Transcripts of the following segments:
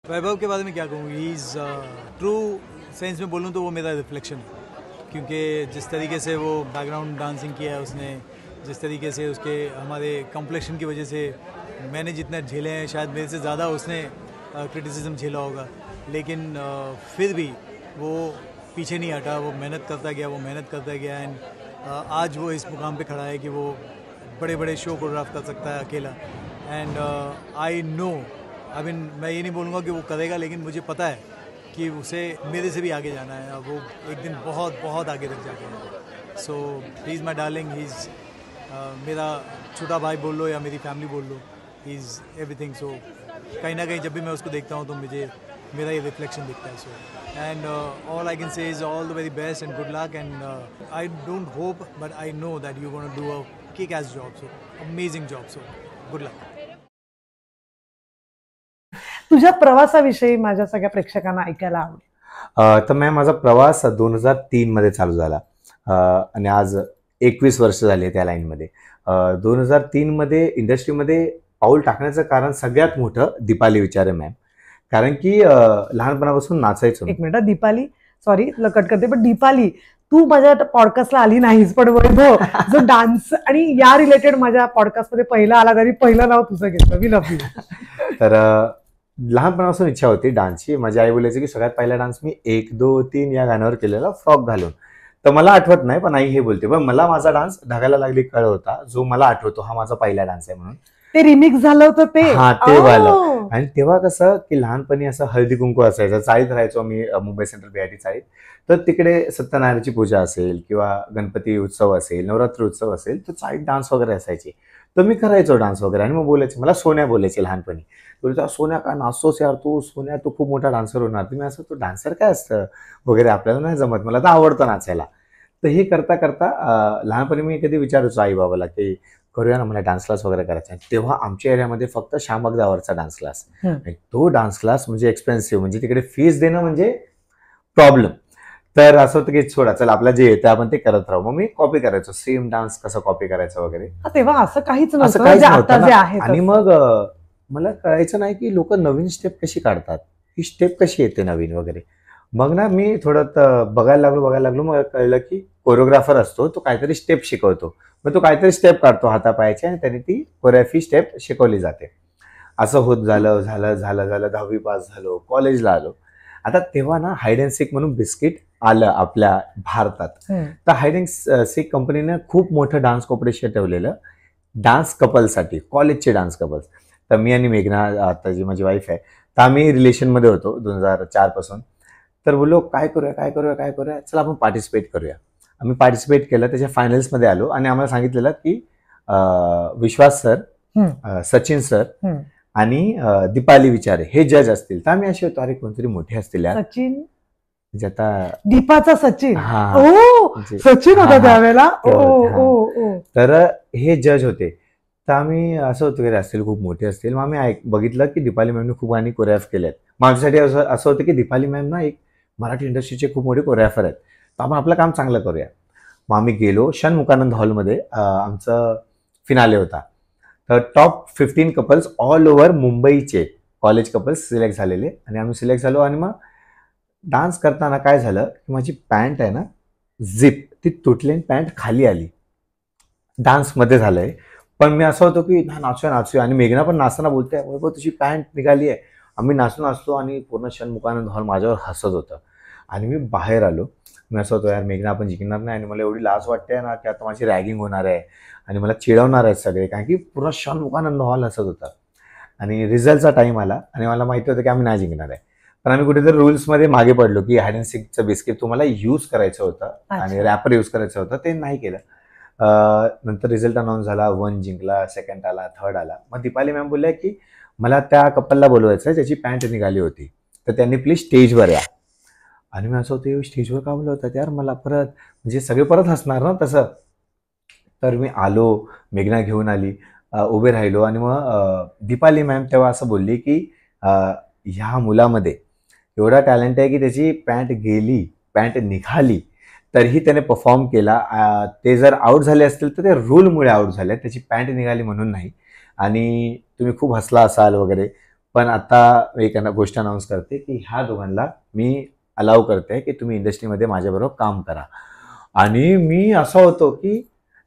वैभव के बारे में क्या कहूँ, ही इज़ ट्रू सेंस में बोलूँ तो वो मेरा रिफ्लेक्शन है, क्योंकि जिस तरीके से वो बैकग्राउंड डांसिंग किया है उसने, जिस तरीके से उसके हमारे कॉम्प्लेक्शन की वजह से मैंने जितना झेले हैं शायद मेरे से ज़्यादा उसने क्रिटिसिज्म झेला होगा, लेकिन फिर भी वो पीछे नहीं हटा, वो मेहनत करता गया एंड आज वो इस मुकाम पे खड़ा है कि वो बड़े बड़े शो कोरियोग्राफ कर सकता है अकेला। And I know, I mean मैं ये नहीं बोलूँगा कि वो करेगा, लेकिन मुझे पता है कि उसे मेरे से भी आगे जाना है, वो एक दिन बहुत बहुत आगे तक जाके। So he is my darling, he is मेरा छोटा भाई बोल लो या मेरी फैमिली बोल low, he is everything. So कहीं ना कहीं जब भी मैं उसको देखता हूँ तो मुझे मेरा ये रिफ्लेक्शन दिखता है। So and all I can say is all the very best and good luck, and I don't hope but I know that you gonna do a kick ass job, so amazing job, so good luck. तुझ्या प्रवासाविषयी माझ्या सगळ्या प्रेक्षकांना ऐकायला आवडेल। तर माझा प्रवास 2003 मध्ये चालू झाला आणि आज 21 वर्ष झाले त्या लाईनमध्ये। 2003 मध्ये इंडस्ट्रीमध्ये पाऊल टाकण्याचं कारण सगळ्यात मोठं दीपाली विचारे मॅम, कारण की लहानपणापासून नाचायचो। एक मिनिट, दीपाली, सॉरी कट करते, पण दीपाली तू माझ्या पॉडकास्टला आली नाहीस, पण वैभव जो डान्स आणि या रिलेटेड माझ्या पॉडकास्टमध्ये पहिला आला तरी पहिलं नाव तुझं घेतलं, वी लव्ह यू। तर लहानपणापासून इच्छा होती डान्सची। माझी आई बोलायची की सगळ्यात पहिला डान्स मी 1 2 3 या गाण्यावर केलेला, फ्रॉक घालून। तर मला आठवत नाही, पण आई हे बोलते, पण मला माझा डान्स ढगाला लागली कळ होता, जो मला आठवतो हा माझा पहिला डान्स आहे म्हणून। ते रिमिक्स झालं होतं ते, हा ते वालं। आणि तेव्हा कसं की लहानपणी असं हळदी कुंकू असायचं, चाळीत राहायचो मी, मुंबई सेंट्रल बीआयटी चाळीत। तर तिकडे सत्यनारायणाची पूजा असेल किंवा गणपती उत्सव असेल, नवरात्र उत्सव असेल, तर चाळीत डान्स वगैरे असायचे। तर मी करायचो डान्स वगैरे, आणि मग बोलायचे, मला सोन्या बोलायचे लहानपणी। तुला सोन्या का नाचतोस यार तू, सोन्या तू खूप मोठा डान्सर होणार। तुम्ही असं, तू डान्सर काय असतं वगैरे, आपल्याला नाही जमत, मला तर आवडतं नाचायला। तर हे करता करता लहानपणी मी कधी विचारायचो आई बाबाला की करूया ना, मला डान्स क्लास वगैरे करायचा आहे। तेव्हा आमच्या एरियामध्ये फक्त श्यामबाग दावरचा डान्स क्लास, आणि तो डान्स क्लास म्हणजे एक्सपेन्सिव्ह, म्हणजे तिकडे फीस देणं म्हणजे प्रॉब्लेम। तर असं होतं की सोडा, चल आपला जे येतं आपण ते करत राहू। मग मी कॉपी करायचो, सेम डान्स कसं कॉपी करायचं वगैरे। तेव्हा असं काहीच असं काहीच नव्हतं ना। आणि मग मला कळायचं नाही की लोक नवीन स्टेप कशी काढतात, ही स्टेप कशी येते नवीन वगैरे। मग ना मी थोडं बघायला लागलो, मग कळलं की कोरिओग्राफर असतो, तो काहीतरी स्टेप शिकवतो, मग तो काहीतरी स्टेप काढतो हातापायाची, आणि त्याने ती कोरिओग्राफी स्टेप शिकवली जाते। असं होत झालं 10वी पास झालो, कॉलेजला आलो। आता तेव्हा ना हाईड अँड सीक म्हणून बिस्किट आलं आपल्या भारतात। तर हाईड अँड सीक कंपनीने खूप मोठं डान्स कॉम्पिटिशन ठेवलेलं डान्स कपलसाठी, कॉलेजचे डान्स कपल्स। तर मी आणि मेघना, आता जी माझी वाईफ आहे, तर आम्ही रिलेशनमध्ये होतो 2004 पासून। तर बोललो काय करूया, चला आपण पार्टिसिपेट करूया। आम्ही पार्टिसिपेट केलं, त्याच्या फायनल्समध्ये आलो, आणि आम्हाला सांगितलेलं की विश्वास सर, सचिन सर आणि दीपाली विचारे हे जज असतील। तर आम्ही असे होतो, अरे कोणतरी मोठे असतील यार। सचिन म्हणजे आता दीपाचा सचिन, सचिन होता त्यावेळेला। तर हे जज होते। तर आम्ही असं होतं की असतील, खूप मोठे असतील। मग आम्ही बघितलं की दीपाली मॅमने खूप गाणी कोरिओग्राफ केलेत। माझ्यासाठी असं होतं की दीपाली मॅम ना एक मराठी इंडस्ट्रीचे खूप मोठे कोरिओग्राफर आहेत, तर आपण आपलं काम चांगलं करूया। मग आम्ही गेलो, षण्मुखानंद हॉलमध्ये आमचं फिनाले होता। तर टॉप 15 कपल्स ऑल ओव्हर मुंबईचे कॉलेज कपल्स सिलेक्ट झालेले, आणि आम्ही सिलेक्ट झालो। आणि मग डान्स करताना काय झालं की माझी पॅन्ट आहे ना, झिप ती तुटली, पॅन्ट खाली आली। डान्समध्ये झालंय, पण मी असं होतो की नाचूया, आणि मेघना पण नाचताना बोलते, तुझी पॅन्ट निघाली आहे। आम्ही नाचलो, आणि पूर्ण षण्मुखानंद हॉल माझ्यावर हसत होतं। आणि मी बाहेर आलो, मी असं होतो यार मेघना आपण जिंकणार नाही, आणि मला एवढी लाज वाटते ना की आता माझी रॅगिंग होणार आहे आणि मला चिडवणार आहेत सगळे, कारण की पूर्ण षण्मुखानंद हॉल हसत होता। आणि रिझल्टचा टाइम आला, आणि मला माहिती होतं की आम्ही नाही जिंकणार आहे, पण आम्ही कुठेतरी रूल्समध्ये मागे पडलो की हाईड अँड सीकचं बिस्किट तुम्हाला यूज करायचं होतं आणि रॅपर यूज करायचं होतं, ते नाही केलं। नंतर रिझल्ट अनाऊन्स झाला, 1 जिंकला, 2nd आला, 3rd आला। मग दीपाली मॅम बोलल्या की मला त्या कपलला बोलवायचं आहे ज्याची पॅन्ट निघाली होती, तर त्यांनी प्लीज स्टेजवर या। आणि मी असं होतं स्टेजवर का बोलवतात यार मला परत, म्हणजे सगळे परत हसणार ना तसं। तर मी आलो, मेघना घेऊन आली, उभे राहिलो, आणि मग दीपाली मॅम तेव्हा असं बोलली की ह्या मुलामध्ये एवढा टॅलेंट आहे की त्याची पॅन्ट गेली, पॅन्ट निघाली, तरीही त्याने परफॉर्म केला। ते जर आउट झाले असतील तर ते रूलमुळे आउट झाले, त्याची पॅन्ट निघाली म्हणून नाही। आणि तुम्ही खूप हसला असाल वगैरे, पण आता एक गोष्ट अनाऊन्स करते की ह्या दोघांना मी अलाव करते की तुम्ही इंडस्ट्रीमध्ये माझ्याबरोबर काम करा. आणि मी असा होतो की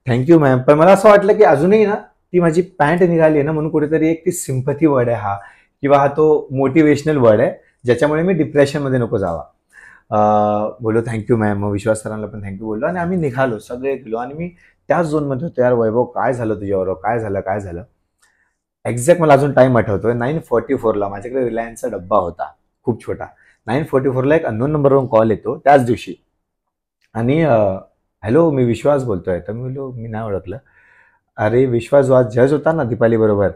थँक्यू मॅम. पण मला असं वाटलं की अजूनही ना ती माझी पॅन्ट निघाली आहे ना म्हणून कुठेतरी एक ती सिम्पथी वर्ड आहे हा, किंवा हा तो मोटिवेशनल वर्ड आहे ज्याच्यामुळे मी डिप्रेशनमध्ये नको जावा. बोललो थँक्यू मॅम. मग विश्वास सरांना पण थँक्यू बोललो आणि आम्ही निघालो, सगळे गेलो. आणि मी त्याच झोनमध्ये होतो. यार वैभव काय झालं तुझ्याबरोबर, काय झालं. एक्झॅक्ट मला अजून टाइम आठवतोय. 9:44ला माझ्याकडे रिलायन्सचा डब्बा होता खूप छोटा. 9:44ला एक अननोन नंबरवरून कॉल येतो त्याच दिवशी. आणि हॅलो मी विश्वास बोलतोय. तर मी बोललो मी नाही ओळखलं. अरे विश्वास जो आज जज होता ना दीपाली बरोबर.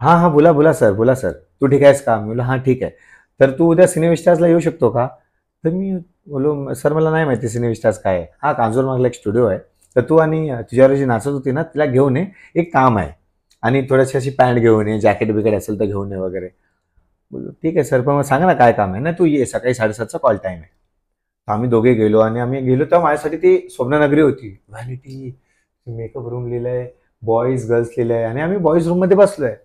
हां बोला सर. तू ठीक आहेस का? मी बोललो हां ठीक आहे. तर तू उद्या सिनेविस्टार्सला येऊ शकतो का? तर मी बोललो सर मला नाही माहिती सिनेविस्टार्स काय आहे. हां कांजूर मागला एक स्टुडिओ आहे. तर तू आणि तुझ्यावर जी नाचत होती ना तिला घेऊन ये, एक काम आहे. आणि थोडीशी अशी पॅन्ट घेऊन ये, जॅकेट बिकेट असेल तर घेऊन ये वगैरे. बोललो ठीक आहे सर, पण मग सांगा ना काय काम आहे. ना तू ये, सकाळी 7:30चा कॉल टाईम आहे. तर आम्ही दोघे गेलो आणि आम्ही गेलो तेव्हा माझ्यासाठी ती स्वप्ननगरी होती. व्हॅनिटी, मेकअप रूम लिहिलंय, बॉईज गर्ल्स लिहिलंय आणि आम्ही बॉईज रूममध्ये बसलोय.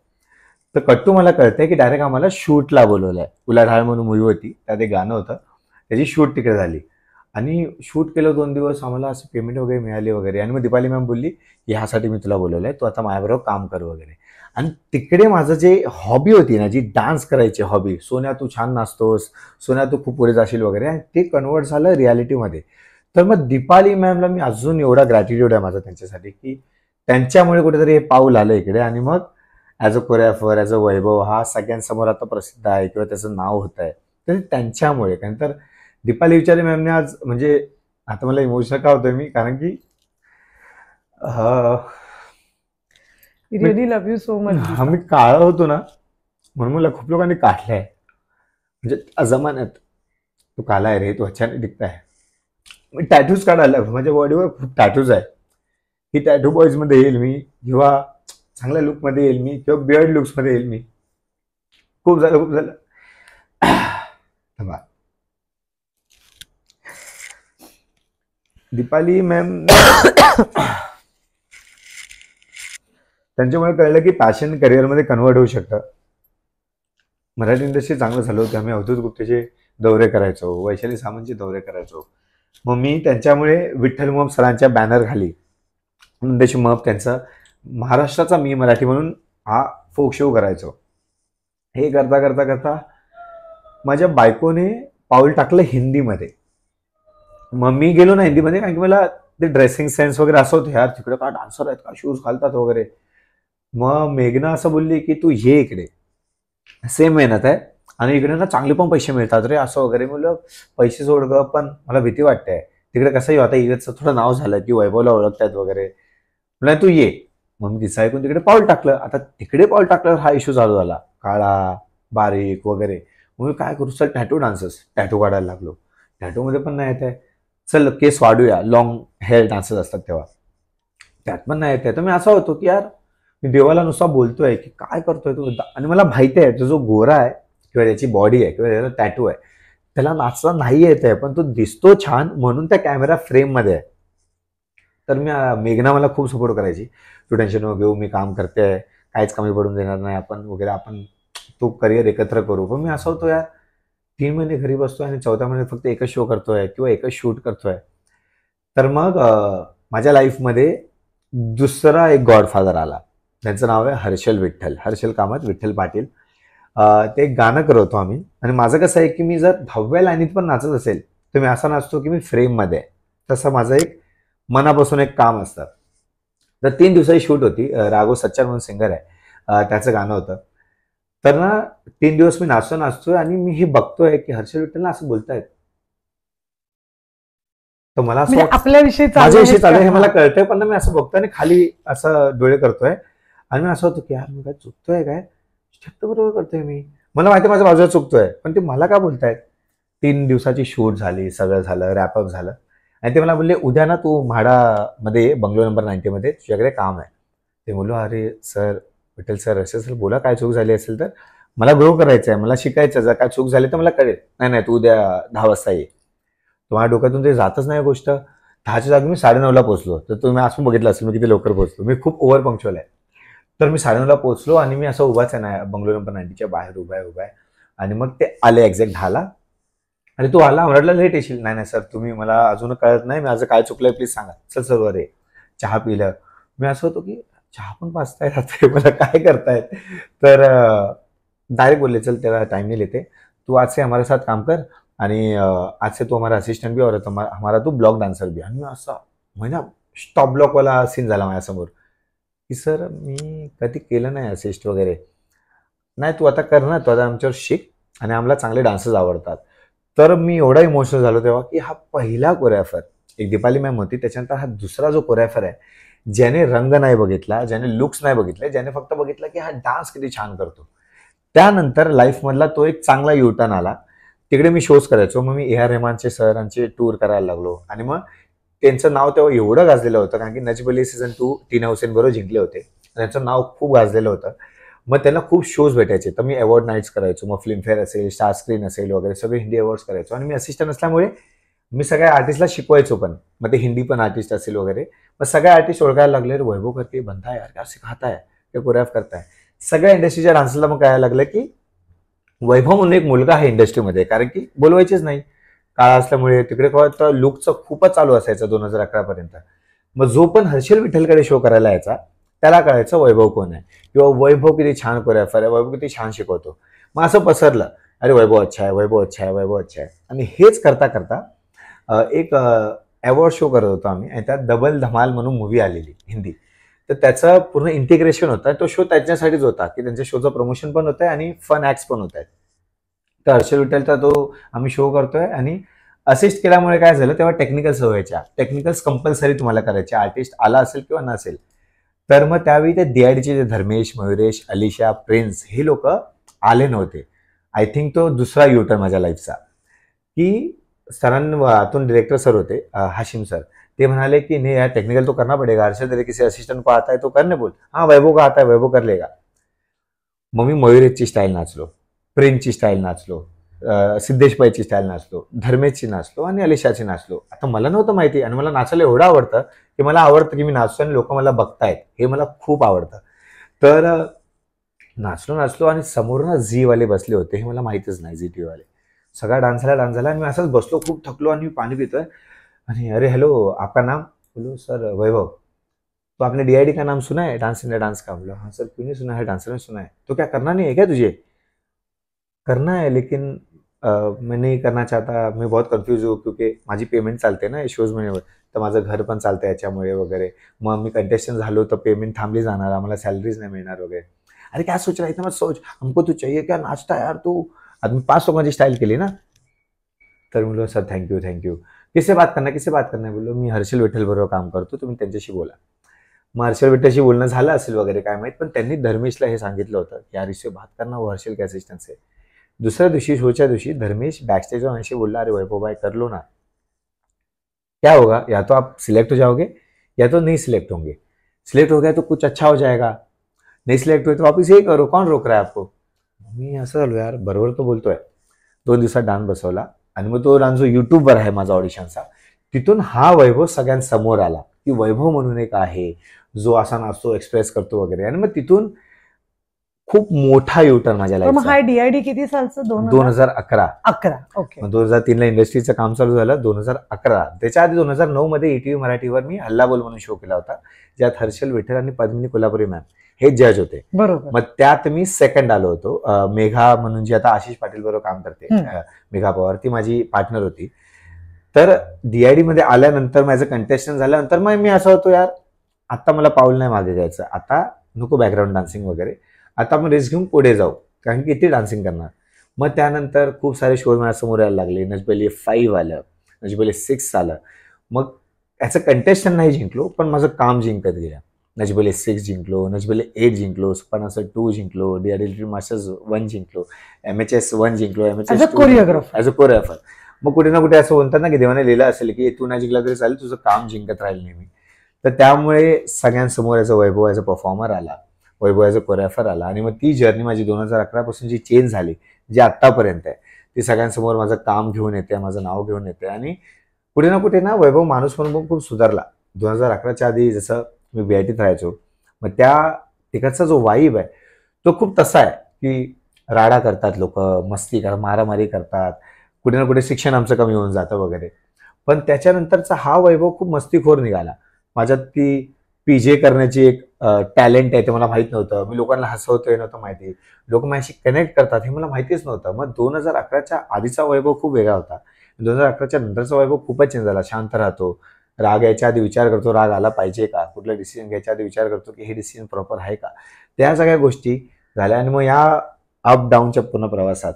तर कट्टू मला कळतंय की डायरेक्ट आम्हाला शूटला बोलवलंय. उलाढाळ म्हणून मूवी होती, त्यात एक गाणं होतं, त्याची शूट तिकडे झाली. आणि शूट केलं 2 दिवस. आम्हाला असं पेमेंट वगैरे मिळाली वगैरे. आणि मग दीपाली मॅम बोलली की ह्यासाठी मी तुला बोलवलंय, तू आता माझ्याबरोबर काम कर वगैरे. आणि तिकडे माझं जे हॉबी होती ना, जी डान्स करायची हॉबी, सोन्या तू छान नाचतोस, सोन्या तू खूप पुढे जाशील वगैरे, आणि ते कन्वर्ट झालं रियालिटीमध्ये. तर मग दीपाली मॅमला मी अजून एवढा ग्रॅटिट्यूड आहे माझा त्यांच्यासाठी की त्यांच्यामुळे कुठेतरी हे पाऊल आलं इकडे. आणि मग as a choreographer, as a Vaibhav हा सगळ्यांसमोर आता प्रसिद्ध आहे किंवा त्याचं नाव होत आहे, तर त्यांच्यामुळे. कारण तर दीपाली विचारे मॅमने आज, म्हणजे आता मला इमोशनल का होतोय मी, कारण की really love you so much. आम्ही काळा होतो ना म्हणून मला खूप लोकांनी काढलंय. म्हणजे जमान्यात तू काला आहे रे, तू अचानक दिखताय. मी टॅटूज काढायला माझ्या बॉडीवर खूप टॅटूज आहे. ही टॅटू बॉईज मध्ये येईल मी, किंवा चांगल्या लुक मध्ये येईल मी, किंवा बियर्ड लुक्स मध्ये येईल मी. खूप झालं. थांबा. दीपाली मॅम त्यांच्यामुळे कळलं की पॅशन करिअरमध्ये कन्वर्ट होऊ शकतं. मराठी इंडस्ट्री चांगलं झालं होतं. आम्ही अवधूत गुप्तेचे दौरे करायचो, वैशाली सामंतचे दौरे करायचो. मग मी त्यांच्यामुळे विठ्ठल उमप सरांच्या बॅनर खाली, नंदेश उमप त्यांचा महाराष्ट्राचा मी मराठी म्हणून हा फोक शो करायचो. हे करता करता करता माझ्या बायकोने पाऊल टाकलं हिंदीमध्ये. मग मी गेलो ना हिंदीमध्ये, कारण की मला ते ड्रेसिंग सेन्स वगैरे असं होतं, यार तिकडे का डान्सर आहेत का, शूज घालतात वगैरे. मग मेघना असं बोलली की तू ये इकडे, सेम मेहनत आहे आणि इकडे ना चांगले पण पैसे मिळतात रे, असं वगैरे. म्हणलं पैसे सोड ग, पण मला भीती वाटते. तिकडे कसंही आता इकडचं थोडं नाव झालं की वैभवला ओळखतात वगैरे. म्हणलं तू ये. मग मी तिचं ऐकून तिकडे पाऊल टाकलं. आता तिकडे पाऊल टाकल्यावर हा इश्यू चालू झाला, काळा बारीक वगैरे. मग काय करू, चल टॅटू डान्सर्स, टॅटू काढायला लागलो. टॅटूमध्ये पण नाही येत आहे, चल केस वाढूया, लॉंग हेअर डान्सर्स असतात तेव्हा, त्यात पण नाही येत आहे. तर मी असा होतो की यार मी देवाला नुसता बोलतोय की काय करतोय तू. आणि मला माहिती आहे तो जो गोरा आहे किंवा त्याची बॉडी आहे किंवा त्याचा टॅटू आहे, त्याला नाचता नाही येत आहे, पण तो दिसतो छान म्हणून त्या कॅमेरा फ्रेममध्ये आहे. तर मी मेघना मला खूप सपोर्ट करायची, तू टेन्शन नको घेऊ, मी काम करते, काहीच कमी पडून देणार नाही आपण वगैरे, आपण तो करिअर एकत्र करू. पण मी असं होतो यार 3 महिने घरी बसतोय आणि 4थ्या महिन्यात फक्त एकच शो करतोय किंवा एकच शूट करतोय. तर मग माझ्या लाईफमध्ये दुसरा एक गॉडफादर आला. त्यांचं नाव आहे हर्षल कामत, विठ्ठल पाटील. ते एक गाणं करतो आम्ही. आणि माझं कसं आहे की मी जर 10व्या लाईनीत पण नाचत असेल तर मी असं नाचतो की मी फ्रेममध्ये आहे. तसं माझं एक मनापासून एक काम असतं. तर 3 दिवसाची शूट होती. राघव सच्चार म्हणून सिंगर आहे, त्याचं गाणं होतं. तर ना 3 दिवस मी नाचतोय आणि मी हे बघतोय की हर्षल विठ्ठल असं बोलतायत. तर मला असं आपल्याविषयी माझ्याविषयी चालू हे मला कळतंय, पण मी असं बघतोय आणि खाली असं डोळे करतोय. आणि मी असं होतं की यार मी काय चुकतोय काय, स्टेप बरोबर करतोय मी, मला माहिती माझ्या बाजूला चुकतोय, पण ते मला का बोलतायत. 3 दिवसाची शूट झाली, सगळं झालं, रॅपअप झालं. आणि ते मला बोलले उद्या ना तू म्हाडामध्ये बंगलो नंबर 90 मध्ये तुझ्याकडे काम आहे. ते बोललो अरे सर, विठ्ठल सर असं सर बोला, काय चूक झाली असेल तर, मला ग्रो करायचं आहे, मला शिकायचं, जर काय चूक झाली तर मला कळेल. नाही तू उद्या 10 वाजता ये. तुम्हाला डोक्यातून ते जातच नाही गोष्ट. 10च्या जागी मी 9:30ला पोहोचलो. तर तुम्ही असं बघितलं असेल मी किती लवकर पोहोचलो. मी खूप ओव्हर पंक्च्युअल आहे. तर मी 9:30ला पोहोचलो आणि मी असं उभाच आहे ना बंगलो नंबर 90च्या बाहेर उभा आहे. आणि मग ते आले एक्झॅक्ट 10ला. आणि तू आला, म्हटलं लेट येशील. नाही नाही सर, तुम्ही मला अजून कळत नाही, माझं काय चुकलंय प्लीज सांगा. चल सर रे, चहा पिलं. मी असं होतो की चहा पण पाचताय राहते, मला काय करतायत. तर डायरेक्ट बोलले चल तेरा टाइम नहीं लेते, तू आज से हमारे साथ काम कर आणि आज से तू हमारा असिस्टंट भी और हमारा तू ब्लॉक डान्सर भी. आणि मी असा म्हणजे स्टॉप ब्लॉकवाला सीन झाला माझ्यासमोर की सर मी कधी केलं नाही असिस्ट वगैरे. नाही तू आता कर ना, तू आता आमच्यावर शिक आणि आम्हाला चांगले डान्सेस आवडतात. तर मी एवढा इमोशनल झालो तेव्हा की हा पहिला कोरिओग्राफर, एक दीपाली मॅम होती, त्याच्यानंतर हा दुसरा जो कोरिओग्राफर आहे ज्याने रंग नाही बघितला, ज्याने लुक्स नाही बघितले, ज्याने फक्त बघितलं की हा डान्स किती छान करतो. त्यानंतर लाईफमधला तो एक चांगला युटर्न आला. तिकडे मी शोज करायचो, मग मी ए आर रहमानचे सरांचे टूर करायला लागलो आणि मग त्यांचं नाव तेव्हा एवढं गाजलेलं होतं कारण की नच बली सीझन 2 टीना हुसेन बरोबर जिंकले होते. त्यांचं नाव खूप गाजलेलं होतं. मग त्यांना खूप शोज भेटायचे, तर मी अवॉर्ड नाईट्स करायचो. मग फिल्मफेअर असेल, स्टार स्क्रीन असेल वगैरे सगळे हिंदी अवॉर्ड्स करायचो. आणि मी असिस्टंट असल्यामुळे मी सगळ्या आर्टिस्टला शिकवायचो पण. मग ते हिंदी पण आर्टिस्ट असेल वगैरे. मग सगळे आर्टिस्ट ओळखायला लागले, वैभव करके बनता है यार, क्या सिखाता है, क्या कोरिओग्राफ करता है. सगळ्या इंडस्ट्रीच्या डान्सरला मग कळायला लागलं की वैभव म्हणून एक मुलगा आहे इंडस्ट्रीमध्ये, कारण की बोलवायचेच नाही काळ असल्यामुळे. तिकडे तर लुकचं खूपच चालू असायचं 2011 पर्यंत. मग जो पण हर्षल विठ्ठलकडे शो करायला यायचा त्याला कळायचं वैभव कोण आहे, किंवा वैभव किती छान कोरिओग्राफर आहे, वैभव किती छान शिकवतो. मग असं पसरलं, अरे वैभव अच्छा आहे, वैभव अच्छा आहे, वैभव अच्छा आहे. आणि हेच करता करता एक अवॉर्ड शो करत होतो आम्ही आणि त्यात डबल धमाल म्हणून मूवी आलेली हिंदी. तर त्याचं पूर्ण इंटिग्रेशन होतं. तो शो त्याच्यासाठीच होता की त्यांच्या शोचं प्रमोशन पण होत आहे आणि फन ऍक्ट्स पण होत आहेत. तर हर्षल विठ्ठलचा तो आम्ही शो करतोय आणि असिस्ट केल्यामुळे काय झालं, तेव्हा टेक्निकल्स व्हायच्या. टेक्निकल्स कंपल्सरी तुम्हाला करायचे, आर्टिस्ट आला असेल किंवा नसेल. तर मग त्यावेळी ते DIDचे जे धर्मेश, मयुरेश, अलिशा, प्रिन्स हे लोक आले नव्हते. आय थिंक तो दुसरा युटर्न माझ्या लाईफचा की सरांतून डिरेक्टर सर होते हाशिम सर, ते म्हणाले की नाही यार टेक्निकल तो करना पडेगा, हर्षल तरीके से असिस्टंट को आता है तो करने बोल. हाँ वैभव का आता है, वैभव कर लेगा. मग मी मयुरेशची स्टाईल नाचलो, प्रिन्सची स्टाईल नाचलो, सिद्धेश पाईची स्टाईल नाचलो, धर्मेशची नाचलो आणि अलिशाची नाचलो. आता मला नव्हतं माहिती आणि मला नाचायला एवढं आवडतं की मला आवडतं की मी नाचतो आणि लोक मला बघतायत, हे मला खूप आवडतं. तर नाचलो आणि समोर ना झी वाले बसले होते, हे मला माहितच नाही, झी टी वाले. सगळा डान्स झाला आणि मी असंच बसलो, खूप थकलो आणि मी पाणी पितोय आणि अरे हेलो आपका नाम, बोलो सर वैभव. तो आपने DID का नाम सुना है, डांस इंडिया डांस का. बोला हाँ सर क्यों नहीं सुना है, डांसर ने सुना है. तो क्या करना नहीं है क्या तुझे. करना है लेकिन मैं नहीं करना चाहता, मैं बहुत कन्फ्यूज हूँ क्योंकि माझी पेमेंट चालते ना शोज मध्ये, तर माझं घर पण चालतं याच्यामुळे वगैरे. मग मी कंटेस्टंट झालो तर पेमेंट थांबली जाणार, आम्हाला सॅलरीज नाही मिळणार वगैरे. अरे क्या सोच रहा है इतना मत सोच, हमको तू चाहिए क्या, नाचता यार तू. आता मी 5 लोकांची स्टाईल केली ना. तर बोललो सर थँक्यू. किससे बात करना है. बोललो मी हर्षल विठ्ठल बरोबर काम करतो, तुम्ही त्यांच्याशी बोला. मग हर्षल विठ्ठलशी बोलणं झालं असेल वगैरे काय माहित, पण त्यांनी धर्मेशला हे सांगितलं होतं की यार इससे बात करना, वो हर्षल के असिस्टंट से. दुसऱ्या दिवशी शोच्या दिवशी धर्मेश बॅकस्टेज वर बोलला, अरे वैभव भाई कर लो ना, क्या होगा, या तो आप सिलेक्ट हो जाओगे या तो नहीं सिलेक्ट होंगे. सिलेक्ट हो गया तो कुछ अच्छा हो जाएगा, नहीं सिलेक्ट हुए तो वापस यही करो, कौन रोक रहा है आपको. मी असं झालो यार बरोबर तो बोलतोय. 2 दिवसात डान्स बसवला आणि मग तो डान्स जो युट्यूबवर आहे माझा ऑडिशनचा, तिथून हा वैभव सगळ्यांसमोर आला की वैभव म्हणून एक आहे जो असा नाचतो, एक्सप्रेस करतो वगैरे. आणि मग तिथून खूप मोठा युटर्न माझ्या मग लाईफचा. हा DID किती सालचं, 2011. ओके. मग 2003ला इंडस्ट्रीचं काम चालू झालं. 2011 त्याच्या आधी 2009 मध्ये ETV मराठीवर मी हल्ला बोल म्हणून शो केला होता, ज्यात हर्षल विठ्ठल आणि पद्मिनी कोल्हापुरी मॅम हे जज होते. बरोबर. मग त्यात मी सेकंड आलो होतो. मेघा म्हणून जी आता आशिष पाटील बरोबर काम करते, मेघा पवार, ती माझी पार्टनर होती. तर DID मध्ये आल्यानंतर माझं कंटेस्टंट झाल्यानंतर मग मी असं होतो यार आता मला पाऊल नाही मागे जायचं, आता नको बॅकग्राऊंड डान्सिंग वगैरे, आता आपण रिस्क घेऊन पुढे जाऊ, कारण की किती डान्सिंग करणार. मग त्यानंतर खूप सारे शोज माझ्या समोर यायला लागले. नजबली 5 आलं, नजबली 6 आलं. मग याचं कंटेस्टंट नाही जिंकलो, पण माझं काम जिंकत गेलं. नजबली 6 जिंकलो, नजबली 8 जिंकलो, सुपरनासर 2 जिंकलो, DID मास्टर्स 1 जिंकलो, MHS 1 जिंकलो, MHS 2 कोरिओग्राफर. मग कुठे ना कुठे असं म्हणतात ना की देवाने लिहिलं असेल की तू नाही जिंकला तरी चालेल, तुझं काम जिंकत राहील नेहमी. तर त्यामुळे सगळ्यांसमोर याचा वैभव ॲज अ परफॉर्मर आला, वैभव ॲज अ कोरिओग्राफर आला. आणि मग ती जर्नी माझी 2011 पासून जी चेंज झाली, जी आत्तापर्यंत आहे, ती सगळ्यांसमोर माझं काम घेऊन येते, माझं नाव घेऊन येते. आणि कुठे ना कुठे ना वैभव माणूस म्हणून पण खूप सुधारला. 2011च्या आधी जसं मी BITत राहायचो, मग तिकडचा जो वाईब आहे तो खूप तसा आहे की राडा करतात लोक, मस्ती करतात, मारामारी करतात, कुठे ना कुठे शिक्षण आमचं कमी होऊन जातं वगैरे. पण त्याच्यानंतरचा हा वैभव खूप मस्तीखोर निघाला. माझ्यात ती पीजे करण्याची एक टॅलेंट आहे ते मला माहित नव्हतं. मी लोकांना हसवतोय नव्हतं माहिती, लोक माझ्याशी कनेक्ट करतात हे मला माहितीच नव्हतं. मग 2011च्या आधीचा वैभव खूप वेगळा होता. 2011च्या नंतरचा वैभव खूपच चेंज झाला. शांत राहतो, राग यायच्या आधी विचार करतो राग आला पाहिजे का, कुठलं डिसिजन घ्यायच्या आधी विचार करतो की हे डिसिजन प्रॉपर आहे का. त्या सगळ्या गोष्टी झाल्या. आणि मग या अप डाऊनच्या पूर्ण प्रवासात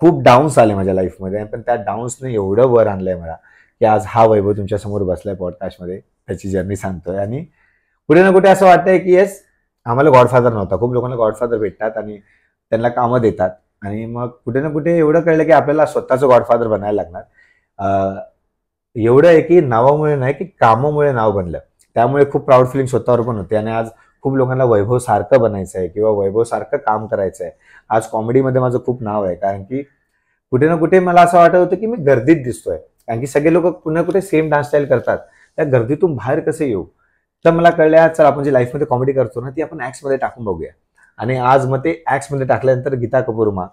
खूप डाऊन्स आले माझ्या लाईफमध्ये, पण त्या डाऊन्सने एवढं वर आणलंय मला की आज हा वैभव तुमच्या समोर बसलाय पॉडकास्टमध्ये, त्याची जर्नी सांगतोय. आणि कुठे ना कुठे असं वाटतंय की येस, आम्हाला गॉडफादर नव्हता. खूप लोकांना गॉडफादर भेटतात आणि त्यांना कामं देतात, आणि मग कुठे ना कुठे एवढं कळलं की आपल्याला स्वतःचं गॉडफादर बनायला लागणार. एवढं आहे की नावामुळे नाही की कामामुळे नाव बनलं. त्यामुळे खूप प्राऊड फिलिंग स्वतःवर पण होते. आणि आज खूप लोकांना वैभव सारखं बनायचं आहे किंवा वैभव सारखं काम करायचं आहे. आज कॉमेडीमध्ये माझं खूप नाव आहे, कारण की कुठे ना कुठे मला असं वाटत होतं की मी गर्दीत दिसतोय, कारण की सगळे लोक कुठे ना कुठे सेम डान्स स्टाईल करतात. त्या गर्दीतून बाहेर कसं येऊ, तर मला कळलं चल आपण जी लाईफमध्ये कॉमेडी करतो ना ती आपण ॲक्ट्समध्ये टाकून बघूया. आणि आज मग ते ॲक्ट्समध्ये टाकल्यानंतर गीता कपूर मा,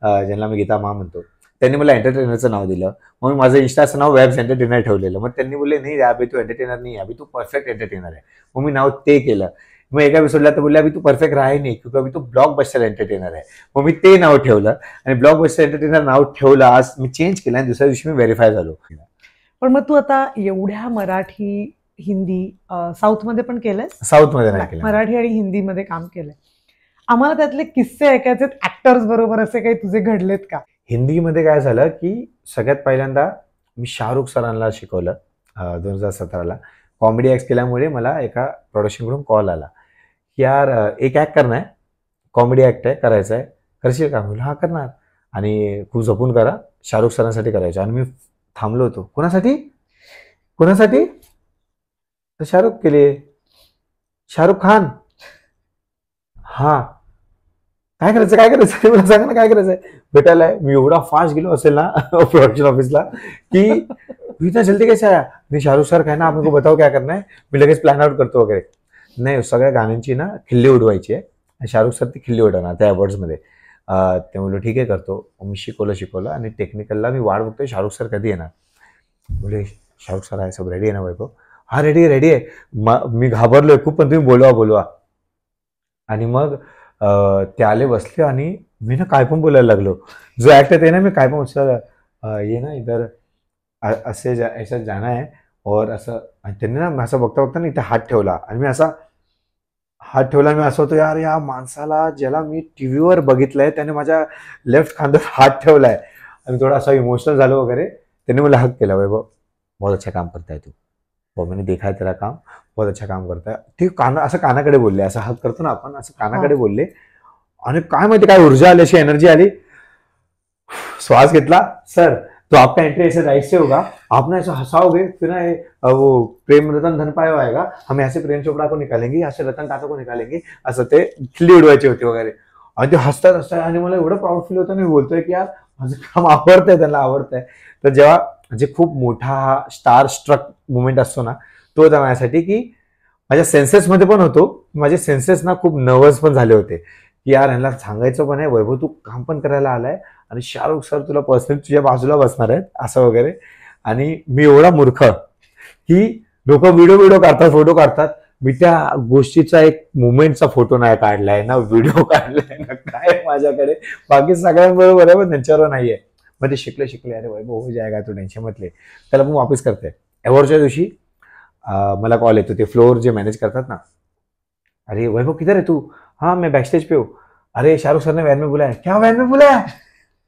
ज्यांना मी गीता मा म्हणतो, त्यांनी मला एंटरटेनरचं नाव दिलं. मग मी माझं इंस्टाचं नाव वेब्स एंटरटेनर ठेवलेलं. मग त्यांनी बोलले नाही अभि तू एंटरटेनर नाही, अभि तू परफेक्ट एंटरटेनर आहे. मग मी नाव ते केलं. मग एका एपिसोडला तर बोलले अभि तू परफेक्ट राही नाही क्योंकि अभि तू ब्लॉक बस्टर एंटरटेनर आहे. मग मी ते नाव ठेवलं आणि ब्लॉक बस्टर एंटरटेनर नाव ठेवलं. आज मी चेंज केलं आणि दुसऱ्या दिवशी मी व्हेरीफाय झालो. पण मग तू आता एवढ्या मराठी, हिंदी, साऊथमध्ये पण केलंयस? साऊथमध्ये नाही केलं. मराठी आणि हिंदीमध्ये काम केलंय. आम्हाला त्यातले किस्से ऐकायचे, ऍक्टर्स बरोबर असे काही तुझे घडलेत का? हिंदीमध्ये काय झालं की सगळ्यात पहिल्यांदा मी शाहरुख सरांना शिकवलं 2017ला. कॉमेडी ऍक्ट केल्यामुळे मला एका प्रोडक्शनकडून कॉल आला की यार एक ऍक्ट करणार आहे, कॉमेडी ऍक्ट आहे, करायचं आहे, करशील का? म्हणलं हा करणार, आणि खूप जपून करा, शाहरुख सरांसाठी करायचं. आणि मी थांबलो होतो. कोणासाठी कोणासाठी? तर शाहरुख केले, शाहरुख खान. हा काय करायचं काय करायचं मला सांग ना काय करायचंय. भेटायला मी एवढा फास्ट गेलो असेल ना प्रोडक्शन ऑफिसला की इतना जल्दी कैसे आया. मी शाहरुख सर काय ना आपको बताओ क्या करना है, मी लगेच प्लॅन आउट करतो वगैरे. नाही, सगळ्या गाण्यांची ना खिल्ली उडवायची आहे आणि शाहरुख सर ती खिल्ली उडवणार त्या अवॉर्ड्समध्ये. ते म्हणलो ठीक आहे करतो. मी शिकवलं आणि टेक्निकलला मी वाट बघतोय शाहरुख सर कधी येणार. बोले शाहरुख सर आहे, सब रेडी आहे ना वैभव? हा रेडी आहे. मी घाबरलोय खूप, पण तुम्ही बोलवा. आणि मग ते आले, बसले, आणि मी ना काय पण बोलायला लागलो. जो ऍक्ट आहे ते ना मी काय पण ये ना इधर असे ऐसा जाना है और असं. आणि त्यांनी ना असं बघता ना इथे हात ठेवला आणि मी असा हात ठेवला. मी असं होतो यार या माणसाला ज्याला मी टीव्हीवर बघितलंय त्याने माझ्या लेफ्ट खांद्यावर हात ठेवलाय. आणि थोडा असा इमोशनल झालो वगैरे. त्यांनी मला हक केला, वैभव बहुत अच्छा काम करता है तू, वो मैंने देखा है तेरा काम, बहुत अच्छा काम करता है. ते असं कानाकडे बोलले, असं हक करतो ना आपण, असं कानाकडे बोलले. आणि काय माहिती काय ऊर्जा आली, अशी एनर्जी आली. श्वास घेतला. सर तो आपका एंट्री ऐसे राइट से होगा, आप ना ऐसा हंसाओगे, फिर ना वो प्रेम रतन धन पायो आएगा, हम ऐसे प्रेम चोपड़ा को निकालेंगे, यहाँ से रतन टाटा को निकालेंगे. असं ते खिल्ली उडवायची होती वगैरे. आणि ते हसतात. आणि मला एवढं प्राऊड फील होतं. मी बोलतोय की यार माझं काम आवडतंय, त्यांना आवडतंय. तर जेव्हा म्हणजे खूप मोठा स्टार स्ट्रक मुवमेंट असतो ना, तो होता माझ्यासाठी की माझ्या सेन्सेसमध्ये पण होतो. माझे सेन्सेस ना खूप नर्वस पण झाले होते की यार ह्यांना सांगायचं पण आहे वैभव तू काम पण करायला आलाय आणि शाहरुख सर तुला पर्सनली तुझ्या बाजूला बसणार आहेत असं वगैरे. आणि मी एवढा मूर्ख की लोक व्हिडिओ काढतात, फोटो काढतात. मी त्या गोष्टीचा एक मुवमेंटचा फोटो नाही काढलाय ना, व्हिडिओ काढलाय ना, काय माझ्याकडे. बाकी सगळ्यांबरोबर आहे पण त्यांच्यावर नाहीये. मग ते शिकले अरे वैभव हो जाएगा तू टेन्शन मत ले. त्याला पण वापस करते. अवॉर्डच्या दिवशी मला कॉल येतो, ते फ्लोअर जे मॅनेज करतात ना, अरे वैभव किधर है तू? हाँ मैं बैक स्टेज पे हूँ. अरे शाहरुख सर ने वैन में बुलाया. क्या वैन में बुलाया?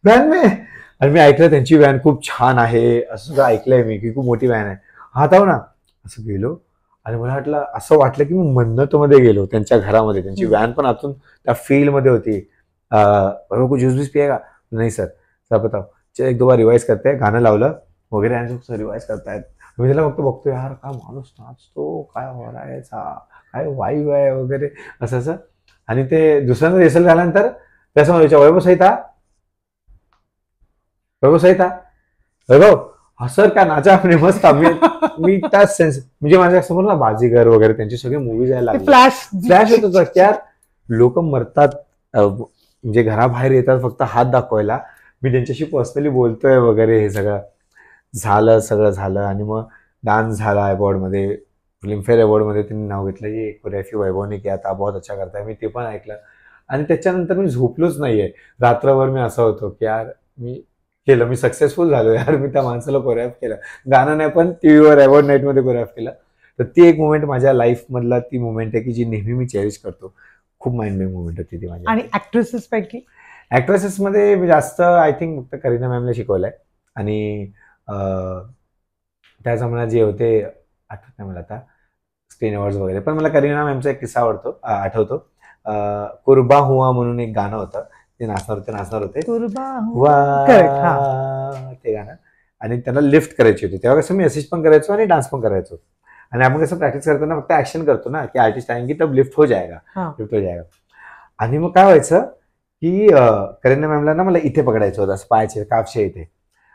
वॅन में. आणि मी ऐकलं त्यांची वॅन खूप छान आहे, असं सुद्धा ऐकलंय मी की खूप मोठी वॅन आहे. हा जाऊ ना. असं गेलो आणि मला असं वाटलं की मी मन्नतमध्ये गेलो त्यांच्या घरामध्ये. त्यांची वॅन पण आतून त्या फील्डमध्ये होती. को ज्यूस बीस पिएगा? नाही सर. सर बताओ. एक दो बार रिवाइज करते, गाणं लावलं वगैरे आणि रिवाइज करतायत. मी त्याला फक्त बघतो यार काय माणूस नाचतो, काय होरायचा, काय वाईब आहे वगैरे असं. आणि ते दुसऱ्यांदा रिहर्सल झाल्यानंतर त्यासमोर विचार वैभव सही था, वैभव हा सर काय नाचा आपले मस्त. मी त्या सेन्स म्हणजे माझ्या समोर ना बाजीगर वगैरे त्यांची सगळी मूवीज यायला लागली. फ्लॅश होत होता यार लोक मरतात, म्हणजे घराबाहेर येतात फक्त हात दाखवायला, मी त्यांच्याशी पर्सनली बोलतोय वगैरे, हे सगळं झालं. आणि मग डान्स झाला अवॉर्डमध्ये, फिल्मफेअर अवॉर्डमध्ये त्यांनी नाव घेतलं, ये कोरियोग्राफी वैभव ने किया था, बहुत अच्छा करता है, मी ते पण ऐकलं. आणि त्याच्यानंतर मी झोपलोच नाहीये रात्रभर. मी असं होतो की यार मी सक्सेसफुल झालो यार, मी त्या माणसाला कोरियोग्राफ केलं, गाणं नाही पण टीव्हीवर अवॉर्ड नाईटमध्ये कोरियोग्राफ केलं. तर ती एक मुवमेंट माझ्या लाईफ मधला ती मुवमेंट आहे की जी नेहमी मी चेरिश करतो. खूप माइंड ब्लोइंग मुवमेंट होती ती माझी. आणि ऍक्ट्रेसेस पैकी? ऍक्ट्रेसेस मध्ये मी जास्त आय थिंक फक्त करीना मॅमला शिकवलंय. आणि त्या जमान्यात जे होते आठवत नाही मला आता, स्क्रीन अवॉर्ड्स वगैरे, पण मला करीना मॅमचा एक किस्सा आठवतो. कुर्बा हुआ म्हणून एक गाणं होतं, ते नाचणार होते कुर्बा ते गाणं. आणि त्यांना लिफ्ट करायची होती. तेव्हा कसं मी असिस्ट पण करायचो आणि डान्स पण करायचो. आणि आपण कसं प्रॅक्टिस करताना फक्त ऍक्शन करतो ना, की आर्टिस्ट आएंगे तब लिफ्ट हो जाएगा. आणि मग काय व्हायचं की करीना मॅमला ना मला इथे पकडायचं होतं, असं पायाचे कापशे इथे.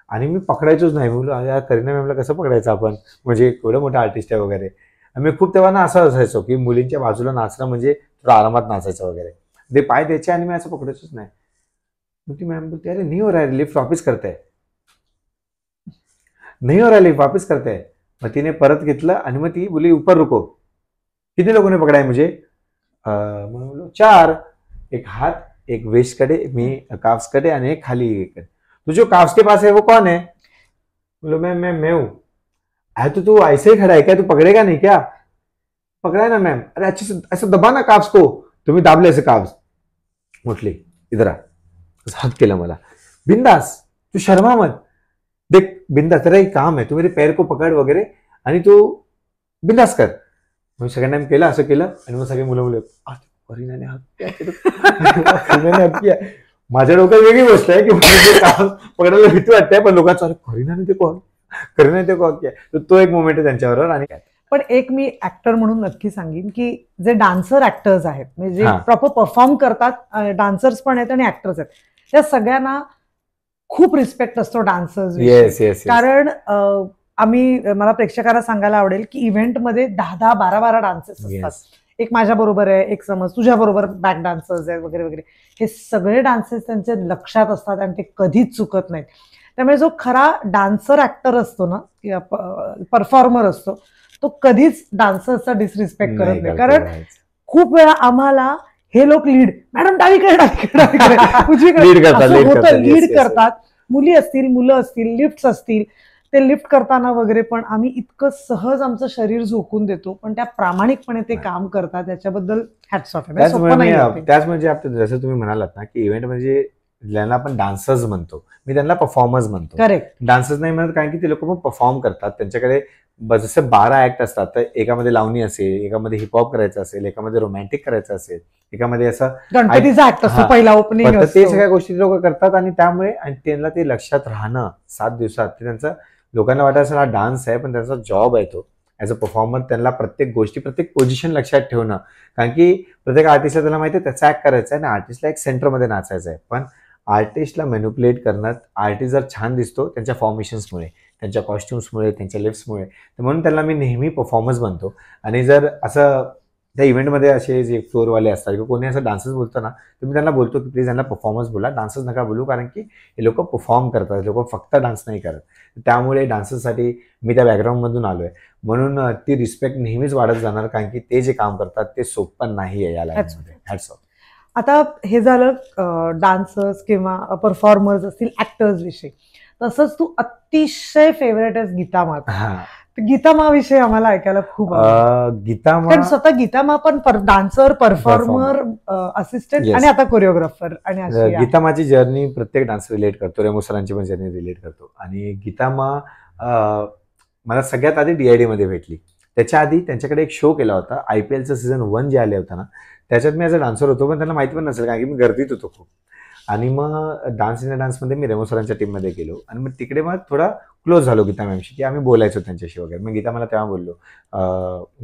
आणि मी पकडायचोच नाही. मी बोललो यार करीना मॅमला कसं पकडायचं आपण, म्हणजे एवढं मोठं आर्टिस्ट आहे वगैरे. मी खूप तेव्हा ना असं असायचो की मुलींच्या बाजूला नाचणं म्हणजे थोडं आरामात नाचायचं वगैरे. ते पाय द्यायचे आणि मी असं पकडायचोच नाही. मग ती मॅम बोलते अरे नहीं हो रहा है, लिफ्ट वापिस करते नहीं हो रहा है, लिफ्ट वापिस करते है. मग तिने परत घेतलं आणि मग ती बोली ऊपर रुको, किती लोगों पकडाय मुझे? मग बोलो 4, एक हाथ, एक वेस्ट कडे, मी काफ्स कडे आणि एक खाली कडे. तो जो काफ्स के पास है वो कौन है? बोलो मैं हूं. अरे तो तू ऐसे ही खड़ा है क्या, तू पकड़ेगा नहीं क्या? पकड़ा है ना मैम. अरे अच्छे से ऐसा दबा ना काफ्स को. तुम्ही दाबले असे काफ्स. म्हटले इधर आ, हात केला मला, बिंदास तू शर्मा मत, देख बिंदास तेरा एक काम है, तू मेरे पैर को पकड़ वगैरे आणि तू बिंदास कर. मग सेकंड टाइम केलं, असं केलं आणि मग सगळे मुलं करीनाने हात किया. माझ्या डोक्यात वेगळी गोष्ट आहे की काम पकडायला भीती वाटते, पण लोकांचं करीनाने ते कॉल किया. तर तो एक मोमेंट आहे त्यांच्याबरोबर. आणि पण एक मी ऍक्टर म्हणून नक्की सांगेन की जे डान्सर ऍक्टर्स आहेत, म्हणजे जे प्रॉपर परफॉर्म करतात, डान्सर्स पण आहेत आणि ऍक्टर्स आहेत, त्या सगळ्यांना खूप रिस्पेक्ट असतो डान्सर्स. कारण मला प्रेक्षकांना सांगायला आवडेल की इव्हेंटमध्ये 10-10, 12-12 डान्सेस असतात. एक माझ्या बरोबर आहे, एक समज तुझ्या बरोबर बॅक डान्सर्स आहेत वगैरे वगैरे. हे सगळे डान्सेस त्यांचे लक्षात असतात आणि ते कधीच चुकत नाहीत. त्यामुळे जो खरा डान्सर ऍक्टर असतो ना, किंवा परफॉर्मर असतो, तो कधीच डान्सर्सचा डिसरिस्पेक्ट करत नाही. कारण खूप वेळा आम्हाला हे लोक मॅडम डावीकडे लीड करतात. मुली असतील, मुलं असतील, लिफ्ट असतील, ते लिफ्ट करताना वगैरे पण आम्ही इतकं सहज आमचं शरीर झोकून देतो, पण त्या प्रामाणिकपणे ते काम करतात, त्याच्याबद्दल हॅट्स ऑफ. त्याच म्हणजे जसं तुम्ही म्हणालात ना की इव्हेंट म्हणजे ज्यांना आपण डान्सर्स म्हणतो, मी त्यांना परफॉर्मर्स म्हणतो. करेक्ट. डान्सर्स नाही म्हणत, कारण की ते लोक पण परफॉर्म करतात. त्यांच्याकडे जसे 12 ऍक्ट असतात, तर एकामध्ये लावणी असेल, एकामध्ये हिपहॉप करायचं असेल, एकामध्ये रोमॅन्टिक करायचं असेल, एकामध्ये असं गणपतीचा ऍक्ट असतो पहिला ओपनिंग. ते सगळ्या गोष्टी लोक करतात. आणि त्यामुळे त्यांना ते लक्षात राहणं 7 दिवसात, ते त्यांचं लोकांना वाटत असेल हा डान्स आहे, पण त्यांचा जॉब आहे तो. ऍज अ परफॉर्मर त्यांना प्रत्येक गोष्टी, प्रत्येक पोझिशन लक्षात ठेवणं. कारण की प्रत्येक आर्टिस्टला त्याला माहिती आहे त्याचा ऍक्ट करायचा आहे आणि आर्टिस्टला एक सेंटरमध्ये नाचायचं आहे. पण आर्टिस्टला मॅन्युप्युलेट करणं, आर्टिस्ट जर छान दिसतो त्यांच्या फॉर्मेशन्समुळे, त्यांच्या कॉस्ट्युम्समुळे, त्यांच्या लिफ्ट्समुळे, तर म्हणून त्याला मी नेहमी परफॉर्मन्स बनतो. आणि जर असं त्या इव्हेंटमध्ये असे जे फ्लोअरवाले असतात किंवा कोणी असं डान्सर्स बोलतो ना, तर मी त्यांना बोलतो की प्लीज यांना परफॉर्मन्स बोला, डान्सर्स नका बोलू, कारण की हे लोक परफॉर्म करतात, लोक फक्त डान्स नाही करत. त्यामुळे डान्सर्ससाठी मी त्या बॅकग्राऊंडमधून आलोय, म्हणून ती रिस्पेक्ट नेहमीच वाढत जाणार, कारण की ते जे काम करतात ते सोपं नाही आहे या लाईनमध्ये. Hats off. आता हे झालं डान्सर्स किंवा परफॉर्मर्स असतील, ऍक्टर्स विषयी. तसंच तू अतिशय फेवरेट आहेस गीता. गीता विषयी आम्हाला ऐकायला खूप गीता, कारण स्वतः गीता पण डान्सर, परफॉर्मर, असिस्टंट आणि आता कोरिओग्राफर. आणि गीता जर्नी प्रत्येक डान्स रिलेट करतो, रेमो सरांची पण जर्नी रिलेट करतो. आणि गीता मला सगळ्यात आधी DID मध्ये भेटली. त्याच्या आधी त्यांच्याकडे एक शो केला होता, IPLचं सीझन 1 जे आले होता ना, त्याच्यात मी ॲज अ डान्सर होतो, पण त्यांना माहिती पण नसेल कारण की मी गर्दीत होतो खूप. आणि मग डान्स इंडिया डान्समध्ये मी रेमो सरांच्या टीममध्ये गेलो आणि मग तिकडे मग थोडा क्लोज झालो गीता मॅमशी, की आम्ही बोलायचो त्यांच्याशी वगैरे. मग गीता मला तेव्हा बोललो,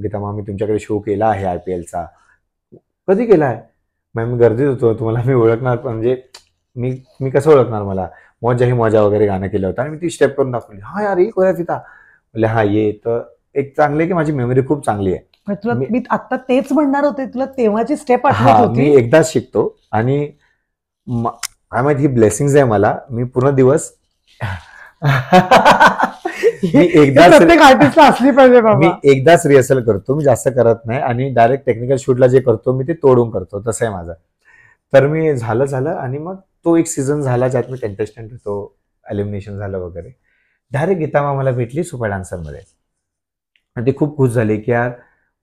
गीता मॅम मी तुमच्याकडे शो केला आहे IPLचा. कधी केला आहे? मॅम मी गर्दीत होतो, तुम्हाला मी ओळखणार, म्हणजे मी कसं ओळखणार, मला मौजा ही मौजा वगैरे गाणं केलं होतं आणि मी ती स्टेप करून दाखवली. हा यार ही कोरियोग्राफी था, बोले हा ये. तर एक चांगलं आहे की माझी मेमरी खूप चांगली आहे. तुला मी आता तेच म्हणणार होते, तुला तेव्हाची स्टेप आठवत हा, होती? मी एकदाच शिकतो आणि काय माहिती ही ब्लेसिंग्स आहे मला. मी पूर्ण दिवस मी प्रत्येक आर्टिस्टला असली पाहिजे बाबा. मी एकदाच रिहर्सल करतो, मी जास्त करत नाही आणि डायरेक्ट टेक्निकल शूटला जे करतो मी ते तोडून करतो, तसं आहे माझं. तर मी झालं आणि मग तो एक सीझन झाला ज्यात मी कंटेस्टंट होतो, एलिमिनेशन झालं वगैरे. डायरेक्ट गीता मला भेटली सुपर डान्सरमध्ये आणि ते खूप खुश झाले की यार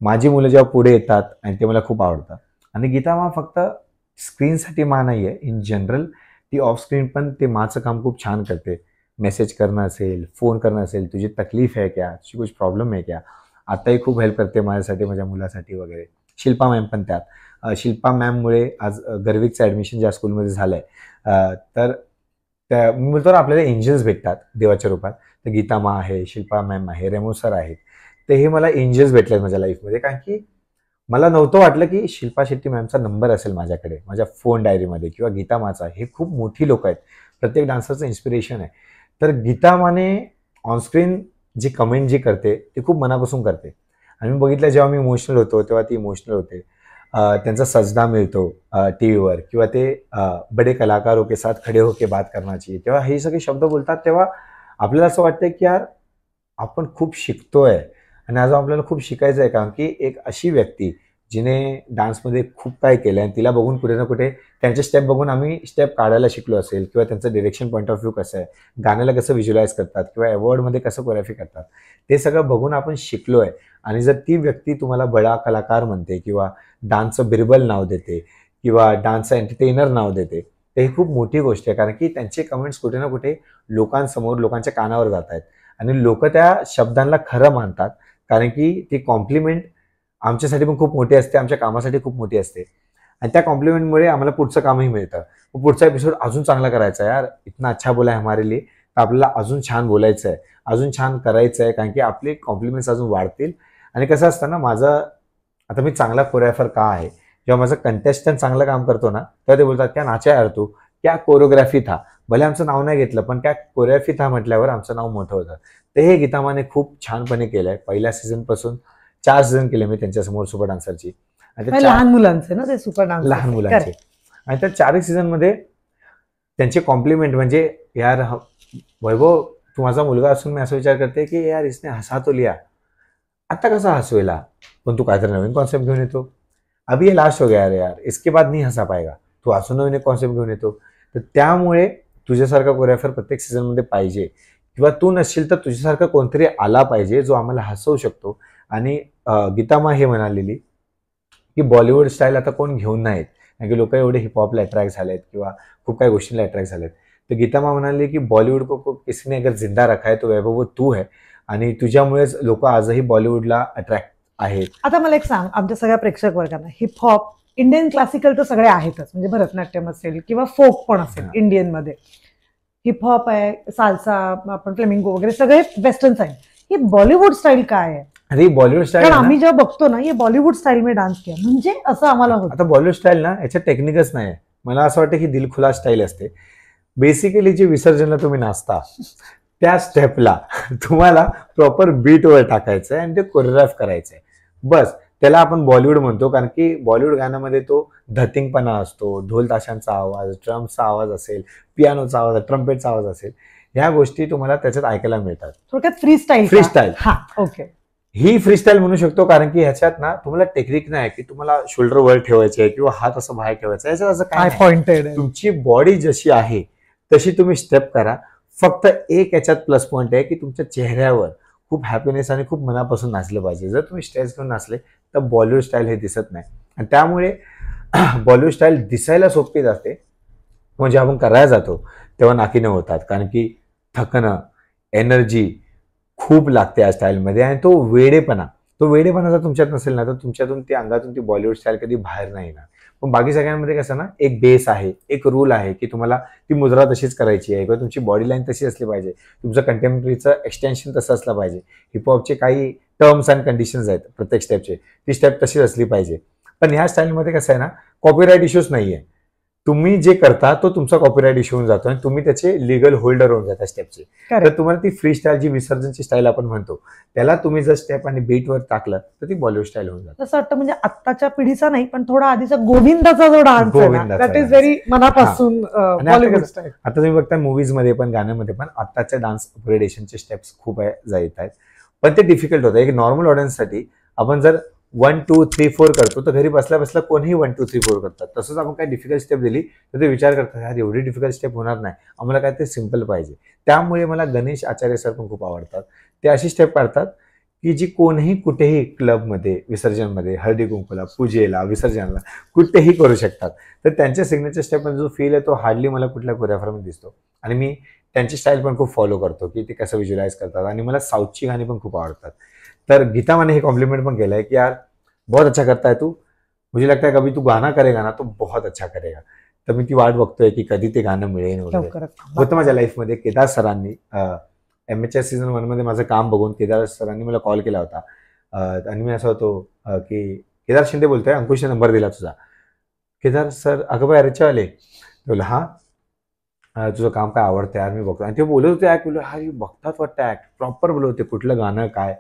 माझी मुलं जेव्हा पुढे येतात आणि ते मला खूप आवडतात. आणि गीता फक्त स्क्रीनसाठी मा नाही आहे, इन जनरल ती ऑफ स्क्रीन पण ते माचं काम खूप छान करते. मेसेज करणं असेल, फोन करणं असेल, तुझी तकलीफ आहे क्या, तुझी कुछ प्रॉब्लेम आहे क्या, आताही खूप हेल्प करते माझ्यासाठी, माझ्या मुलासाठी वगैरे. शिल्पा मॅम पण त्यात. शिल्पा मॅममुळे आज गर्विकचं ॲडमिशन ज्या स्कूलमध्ये झालं आहे, तर त्या मी बोलतो ना आपल्याला एंजल्स भेटतात देवाच्या रूपात. तर गीता मा आहे, शिल्पा मॅम आहे, रेमो सर आहेत. ते हे मला एंजल्स भेटले माझ्या लाईफमध्ये, कारण की मला नव्हतं वाटलं की शिल्पा शेट्टी मॅमचा नंबर असेल माझ्याकडे माझ्या फोन डायरीमध्ये किंवा गीता माचा. हे खूप मोठी लोक आहेत, प्रत्येक डान्सरचं इन्स्पिरेशन आहे. तर गीता माने ऑनस्क्रीन जी कमेंट जी करते ती खूप मनापासून करते. आणि मी बघितलं जेव्हा मी इमोशनल होतो तेव्हा ती इमोशनल होते. त्यांचा सजदा मिळतो टी व्हीवर, किंवा ते बडे कलाकारों के साथ खडे होके बात करना चाहिए, तेव्हा हे सगळे शब्द बोलतात तेव्हा आपल्याला असं वाटतं की यार आपण खूप शिकतोय आणि अजून आपल्याला खूप शिकायचं आहे. कारण की एक अशी व्यक्ती जिने डान्समध्ये खूप काय केलं आणि तिला बघून कुठे ना कुठे त्यांचे स्टेप बघून आम्ही स्टेप काढायला शिकलो असेल, किंवा त्यांचं डिरेक्शन पॉईंट ऑफ व्ह्यू कसं आहे, गाण्याला कसं व्हिज्युअलाइज करतात किंवा अवॉर्डमध्ये कसं कोरिओग्राफी करतात, ते सगळं बघून आपण शिकलो आहे. आणि जर ती व्यक्ती तुम्हाला बडा कलाकार म्हणते किंवा डान्सचं बिरबल नाव देते किंवा डान्सचं एंटरटेनर नाव देते, तर ही खूप मोठी गोष्ट आहे. कारण की त्यांचे कमेंट्स कुठे ना कुठे लोकांसमोर, लोकांच्या कानावर जात आहेत आणि लोक त्या शब्दांना खरं मानतात. कारण की ती कॉम्प्लिमेंट आमच्यासाठी पण खूप मोठी असते, आमच्या कामासाठी खूप मोठी असते. आणि त्या कॉम्प्लिमेंटमुळे आम्हाला पुढचं कामही मिळतं. पुढचा एपिसोड अजून चांगला करायचा आहे, यार इतना अच्छा बोला आहे हमारे लिए, तर आपल्याला अजून छान बोलायचं आहे, अजून छान करायचं आहे. कारण की आपले कॉम्प्लिमेंट्स अजून वाढतील. आणि कसं असतं ना, माझं आता मी चांगला कोरिओग्राफर का आहे, जेव्हा माझं कंटेस्टंट चांगलं काम करतो ना, तेव्हा ते बोलतात क्या नाचा यार तू, क्या कोरिओग्राफी था. भले आमचं नाव नाही घेतलं पण क्या कोरिओग्राफी था म्हटल्यावर आमचं नाव मोठं होतं. ते हे गीतामाने खूप छानपणे केलंय. पहिल्या सीझनपासून 4 सीझन केले मी त्यांच्यासमोर सुपर डान्सरची. लहान मुलांचे ना ते सुपर डान्सर, लहान मुलांचे. आणि त्या 4 सीझनमध्ये त्यांचे कॉम्प्लिमेंट म्हणजे यार वैभव तू माझा मुलगा असून मी असा विचार करते की यार इसने हसा तो लिया, आता कसा हसवेला, पण तू काहीतरी नवीन कॉन्सेप्ट घेऊन येतो. अभी ये लास्ट हो गया यार, इसके बाद नहीं हसा पाएगा, तू असून नवीन एक कॉन्सेप्ट घेऊन येतो. तर त्यामुळे तुझ्यासारखा कोरिओग्राफर प्रत्येक सीझनमध्ये पाहिजे, किंवा तू नसशील तर तुझ्यासारखा कोणतरी आला पाहिजे जो आम्हाला हसवू शकतो. आणि गीतामा हे म्हणालेली की बॉलिवूड स्टाईल आता कोण घेऊन नाहीत, कारण की लोक एवढे हिपहॉपला अट्रॅक्ट झालेत किंवा खूप काही गोष्टींना अट्रॅक्ट झालेत. तर गीतामा म्हणाली की बॉलिवूड को किसी ने अगर जिंदा रखा है तो वैभव वो तू है, आणि तुझ्यामुळेच लोक आजही बॉलिवूडला अट्रॅक्ट आहेत. आता मला एक सांग, आमच्या सगळ्या प्रेक्षक वर्गांना हिपहॉप, इंडियन क्लासिकल तर सगळे आहेतच, म्हणजे भरतनाट्यम असेल किंवा फोक पण असेल इंडियन मध्ये, हिपहॉप आहे, साल्सा, आपण फ्लेमिंगो वगैरे सगळे वेस्टर्न आहे. ही बॉलिवूड स्टाईल काय आहे? अरे बॉलिवूड स्टाईल आम्ही जेव्हा बघतो ना, ये बॉलिवूड स्टाईल में डान्स किया म्हणजे असं आम्हाला होतं. आता बॉलिवूड स्टाईल ना याच्यात टेक्निकच नाही. मला असं वाटतं की दिलखुलास स्टाईल असते. बेसिकली जे विसर्जनला तुम्ही नाचता त्या स्टेपला तुम्हाला प्रॉपर बीटवर टाकायचं आहे आणि ते कोरिओग्राफ करायचं आहे, बस. त्याला आपण बॉलिवूड म्हणतो. कारण की बॉलिवूड गाण्यामध्ये तो धतिंगपणा असतो, ढोल ताशांचा आवाज, ड्रमचा आवाज असेल, पियानोचा आवाज, ट्रम्पेटचा आवाज असेल, ह्या गोष्टी तुम्हाला त्याच्यात ऐकायला मिळतात. थोडक्यात फ्री स्टाईल. फ्री स्टाईल, हा ओके. ही फ्री स्टाईल म्हणू शकतो. कारण की ह्याच्यात ना तुम्हाला टेक्निक नाही की तुम्हाला शोल्डर वर ठेवायचे किंवा हात असं बाहेर ठेवायचा, याच्यात असं काय पॉइंटेड. तुमची बॉडी जशी आहे तशी तुम्ही स्टेप करा. फक्त एक याच्यात प्लस पॉईंट आहे की तुमच्या चेहऱ्यावर खूप हॅपीनेस आणि खूप मनापासून नाचलं पाहिजे. जर तुम्ही स्टेज घेऊन नाचले तर बॉलिवूड स्टाईल हे दिसत नाही. आणि त्यामुळे बॉलिवूड स्टाईल दिसायला सोपी जाते, म्हणजे आपण करायला जातो तेव्हा नाकीनं होतात. कारण की थकणं, एनर्जी खूप लागते या स्टाईलमध्ये. आणि तो वेडेपणा जर तुमच्यात नसेल ना तर तुमच्यातून ती अंगातून ती बॉलिवूड स्टाईल कधी बाहेर नाही येणार. पण बाकी सगळ्यांमध्ये कसं ना, एक बेस आहे, एक रूल आहे की तुम्हाला ती मुद्रा तशीच करायची आहे, किंवा तुमची बॉडी लाईन तशी असली पाहिजे, तुमचं कंटेम्पररीचं एक्सटेन्शन तसं असलं पाहिजे. हिपहॉपचे काही टर्म्स अँड कंडिशन्स आहेत प्रत्येक स्टेपचे, ती स्टेप तशीच असली पाहिजे. पण ह्या स्टाईलमध्ये कसं आहे ना, कॉपीराईट इश्यूज नाही आहे. तुम्ही जे करता तो तुमचा कॉपीराइट इश्यू होऊन जातो आणि तुम्ही त्याचे लिगल होल्डर होऊन जाता स्टेपचे. तर तुम्हाला ती फ्री स्टाईल जी विसर्जनची स्टाईल आपण म्हणतो त्याला तुम्ही जर स्टेप आणि बीटवर टाकलं तर ती बॉलिवूड स्टाईल होऊन जाते. असं वाटतं म्हणजे आत्ताच्या पिढीचा नाही पण थोडा आधीचा गोविंदाचा जो डान्स आहे दॅट इज व्हेरी मनापासून बॉलिवूड स्टाईल. आता तुम्ही बघता मूवीज मध्ये पण गाण्यामध्ये पण आत्ताच्या डान्स अपग्रेडेशनचे स्टेप्स खूप येत आहेत पण ते डिफिकल्ट होतं. एक नॉर्मल ऑडियन्ससाठी आपण जर 1 2 3 4 करतो तर घरी बसल्या बसल्या कोणीही 1 2 3 4 करतात. तसंच आपण काही डिफिकल्ट स्टेप दिली तर ते विचार करतात यार एवढी डिफिकल्ट स्टेप होणार नाही, आम्हाला काय ते सिम्पल पाहिजे. त्यामुळे मला गणेश आचार्य सर पण खूप आवडतात. ते अशी स्टेप काढतात की जी कोणीही कुठेही क्लबमध्ये, विसर्जनमध्ये, हळदी कुंकूला, पूजेला, विसर्जनाला कुठेही करू शकतात. तर त्यांच्या सिग्नेचर स्टेपमध्ये जो फील आहे तो हार्डली मला कुठल्या कोरिओग्राफरमध्ये दिसतो आणि मी त्यांची स्टाईल पण खूप फॉलो करतो की ते कसं व्हिज्युअलाइज करतात. आणि मला साऊथची गाणी पण खूप आवडतात. तर गीता माने हे कॉम्प्लिमेंट पण केलं आहे की यार बहुत अच्छा करता है तू, मुझे लगता है कभी तू गाना करेगा ना तो बहुत अच्छा करेगा. तर मी ती वाट बघतोय की कधी ते गाणं मिळेल वगैरे. होतं माझ्या लाईफमध्ये केदार सरांनी MHS सीझन 1 मध्ये माझं काम बघून केदार सरांनी मला कॉल केला होता आणि मी असं होतो की केदार शिंदे बोलतोय, अंकुशने नंबर दिला तुझा. केदार सर अगं बाय अरेच्यावाले बोला हां तुझं काम काय आवडतं यार मी बघतो. आणि ते बोलत होते ऍक्ट, बोललो हा बघतात वाटतं ऍक्ट प्रॉपर बोलत होते कुठलं गाणं काय.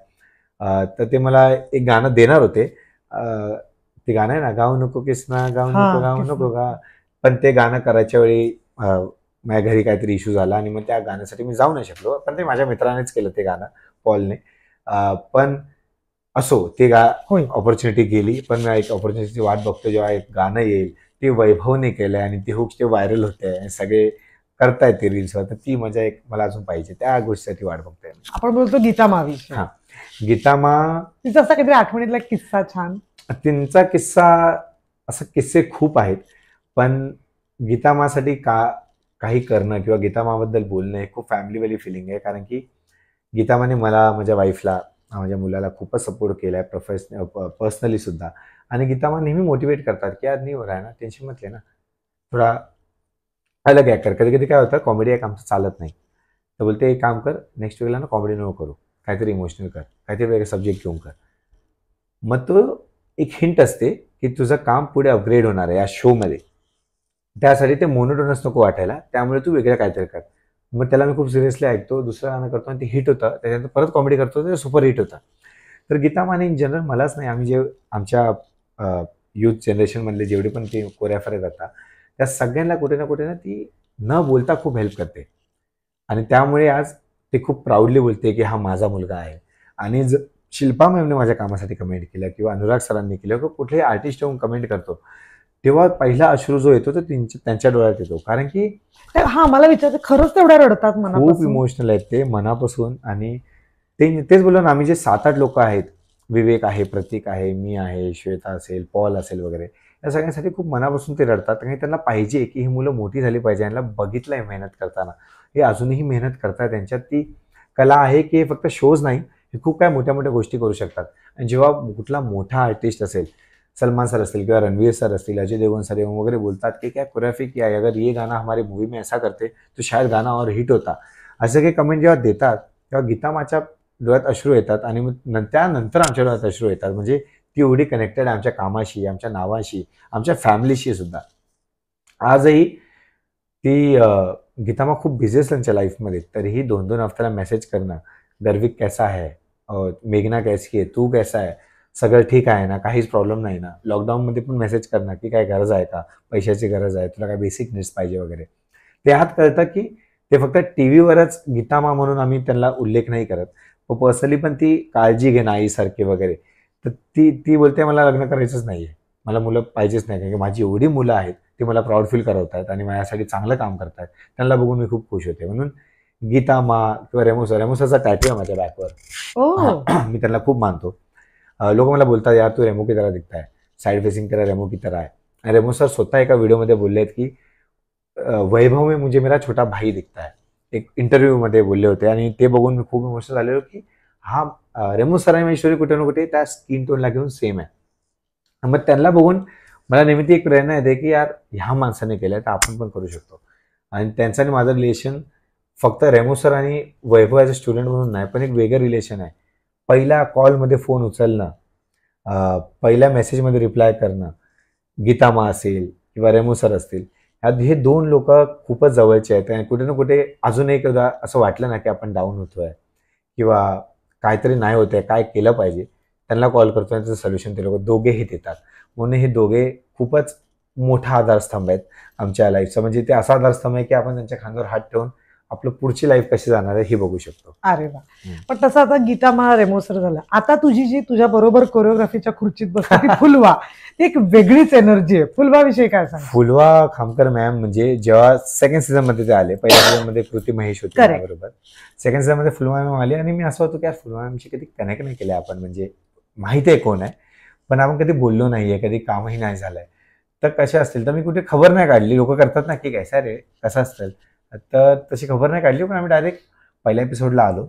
तर ते मला एक गाणं देणार होते. ते गाणं आहे ना गाऊ नको किसना गाऊ नको गा. पण ते गाणं करायच्या वेळी माझ्या घरी काहीतरी इश्यू झाला आणि मग त्या गाण्यासाठी मी जाऊ नाही शकलो. पण ते माझ्या मित्रानेच केलं ते गाणं, पॉलने. पण असो ते ऑपॉर्च्युनिटी गेली. पण मी एक ऑपॉर्च्युनिटीची वाट बघतो जेव्हा एक गाणं येईल. ते वैभवने केलंय आणि ती हुक्स ते व्हायरल होते आणि सगळे करतायत ते रील्सवर. तर ती मजा एक मला अजून पाहिजे, त्या गोष्टीसाठी वाट बघतोय. आपण बोलतो गीता मावी. हा गीता मा तिचा असा काहीतरी आठवणीतला किस्सा छान. त्यांचा किस्सा असे किस्से खूप आहेत पण गीता मासाठी काही करणं किंवा गीता माबद्दल बोलणं हे खूप फॅमिलीवाली फिलिंग आहे. कारण की गीता माने मला, माझ्या वाईफला, माझ्या मुलाला खूपच सपोर्ट केलाय पर्सनली सुद्धा. आणि गीता मा नेहमी मोटिवेट करतात की यार नाही हो रहा है ना, टेन्शन मत लेना, थोडा अलग ॲक्ट कर. कधी कधी काय होतं कॉमेडी एक आमचं चालत नाही तर बोलते एक काम कर नेक्स्ट वेळेला ना कॉमेडी नको करू, काहीतरी इमोशनल कर, काहीतरी वेगळं सब्जेक्ट घेऊन कर. मग तो एक हिंट असते की तुझं काम पुढे अपग्रेड होणार आहे या शोमध्ये, त्यासाठी ते मोनोटोनस नको वाटायला, त्यामुळे तू वेगळं काहीतरी कर. मग त्याला मी खूप सिरियसली ऐकतो, दुसरं गाणं करतो आणि ते हिट होतं, त्याच्यानंतर परत कॉमेडी करतो ते सुपर हिट होतं. तर गीता माने इन जनरल मलाच नाही, आम्ही जे आमच्या युथ जनरेशनमधले जेवढे पण ते कोरिओग्राफर येतात त्या सगळ्यांना कुठे ना कुठे ना ती न बोलता खूप हेल्प करते. आणि त्यामुळे आज ते खूप प्राऊडली बोलते की हा माझा मुलगा आहे. आणि शिल्पा मॅमने माझ्या कामासाठी कमेंट केलं किंवा अनुराग सरांनी केलं किंवा कुठलेही आर्टिस्ट येऊन कमेंट करतो तेव्हा पहिला अश्रू जो येतो तो त्यांच्या डोळ्यात येतो. कारण की हा मला विचारायचं खरंच तेवढ्या रडतात मनापासून, खूप इमोशनल आहेत ते मनापासून. आणि तेच बोललो ना, आम्ही जे 7-8 लोक आहेत, विवेक आहे, प्रतीक आहे, मी आहे, श्वेता असेल, पॉल असेल वगैरे, या सगळ्यांसाठी खूप मनापासून ते रडतात. आणि त्यांना पाहिजे की ही मुलं मोठी झाली पाहिजे, यांना बघितलंय मेहनत करताना, हे अजूनही मेहनत करतात, त्यांच्यात ती कला आहे की हे फक्त शोज नाही, हे खूप काय मोठ्या मोठ्या गोष्टी करू शकतात. आणि जेव्हा कुठला मोठा आर्टिस्ट असेल, सलमान सर असतील किंवा रणवीर सर असतील, अजय देवगन सर वगैरे बोलतात की क्या कोरियोग्राफी किया है, अगर ये गाना हमारी मूवी में ऐसा करते तो शायद गाना और हिट होता, असे काही कमेंट जेव्हा देतात तेव्हा गीता माच्या डोळ्यात अश्रू येतात. आणि मग त्यानंतर आमच्या डोळ्यात अश्रू येतात. म्हणजे ती एवढी कनेक्टेड आहे आमच्या कामाशी, आमच्या नावाशी, आमच्या फॅमिलीशी सुद्धा. आजही ती गीतामा खूप बिझी असते त्यांच्या लाईफमध्ये, तरीही 2-2 हफ्त्याला मेसेज करणं, गर्विक कैसा है, मेघना कैसी आहे, तू कैसा आहे, सगळं ठीक आहे ना, काहीच प्रॉब्लेम नाही ना. लॉकडाऊनमध्ये पण मेसेज करणं की काय गरज आहे का, पैशाची गरज आहे, तुला काय बेसिक नीड्स पाहिजे वगैरे. ते ह्यात कळतं की ते फक्त टीव्हीवरच गीतामा म्हणून आम्ही त्यांना उल्लेख नाही करत, व पर्सनली पण ती काळजी घेणं आईसारखी वगैरे. तर ती बोलते मला लग्न करायचंच नाहीये, मला मुलं पाहिजेच नाही, कारण की माझी एवढी मुलं आहेत ती मला प्राऊड फील करवत आहेत आणि माझ्यासाठी चांगलं काम करतायत, त्यांना बघून मी खूप खुश होते. म्हणून गीतामा किंवा रेमोसरचा टॅटू आहे माझ्या बॅकवर, मी त्यांना खूप मानतो. लोक मला बोलतात यार तू रेमो की तरह दिखता है, साइड फेसिंग तेरा रेमो की तरह है. आणि रेमो सर स्वतः एका व्हिडिओमध्ये बोलले आहेत की वैभव में मुझे मेरा छोटा भाई दिखता है, एक इंटरव्ह्यूमध्ये बोलले होते. आणि ते बघून मी खूप इमोशनल झालेलो की हा रेमो सर आणि महेश्वरी कुठे ना कुठे त्या स्किन टोनला घेऊन सेम आहे. मग त्यांना बघून मला नेहमी ती एक प्रेरणा येते की यार ह्या माणसाने केलं तर आपण पण करू शकतो. आणि त्यांचं आणि माझं रिलेशन फक्त रेमो सर आणि वैभव ॲज अ स्टुडंट म्हणून नाही, पण एक वेगळं रिलेशन आहे. पहिल्या कॉलमध्ये फोन उचलणं, पहिल्या मेसेजमध्ये रिप्लाय करणं, गीतामा असेल किंवा रेमो सर असतील, हे दोन लोक खूपच जवळचे आहेत आणि कुठे ना कुठे अजून एकदा असं वाटलं ना की आपण डाऊन होतोय किंवा काहीतरी नाही होतंय, काय केलं पाहिजे, त्यांना कॉल करतो आणि त्याचं सोल्युशन ते लोक दोघेही देतात. म्हणून हे दोघे खूपच मोठा आधारस्तंभ आहेत आमच्या लाईफचा. म्हणजे ते असा आधारस्तंभ आहे की आपण त्यांच्या खांद्यावर हात ठेवून आपलं पुढची लाईफ कशी जाणार आहे हे बघू शकतो. अरे वा. पण तसं आता गीता मला रेमोसर झाला, आता तुझी जी तुझ्या बरोबर कोरिओग्राफीच्या खुर्चीत बसते ती फुलवा, ती एक वेगळीच एनर्जी आहे. फुलवा विषयी काय सांग? फुलवा खामकर मॅम म्हणजे जेव्हा सेकंड सीझन मध्ये ते आले, पहिल्या सीझन मध्ये कृती महेश होती Correct. बरोबर, सेकंड सीझन मध्ये फुलवा मॅम आली आणि मी असं होतो की यार फुलवा मॅमची कधी कनेक्ट नाही केलं आपण, म्हणजे माहिती आहे कोण आहे पण आपण कधी बोललो नाहीये, कधी कामही नाही झालंय. तर कसे असतील तर मी कुठे खबर नाही काढली, लोक करतात ना की काय रे कसं असतील, तर तशी खबर नाही काढली. पण आम्ही डायरेक्ट पहिल्या एपिसोडला आलो.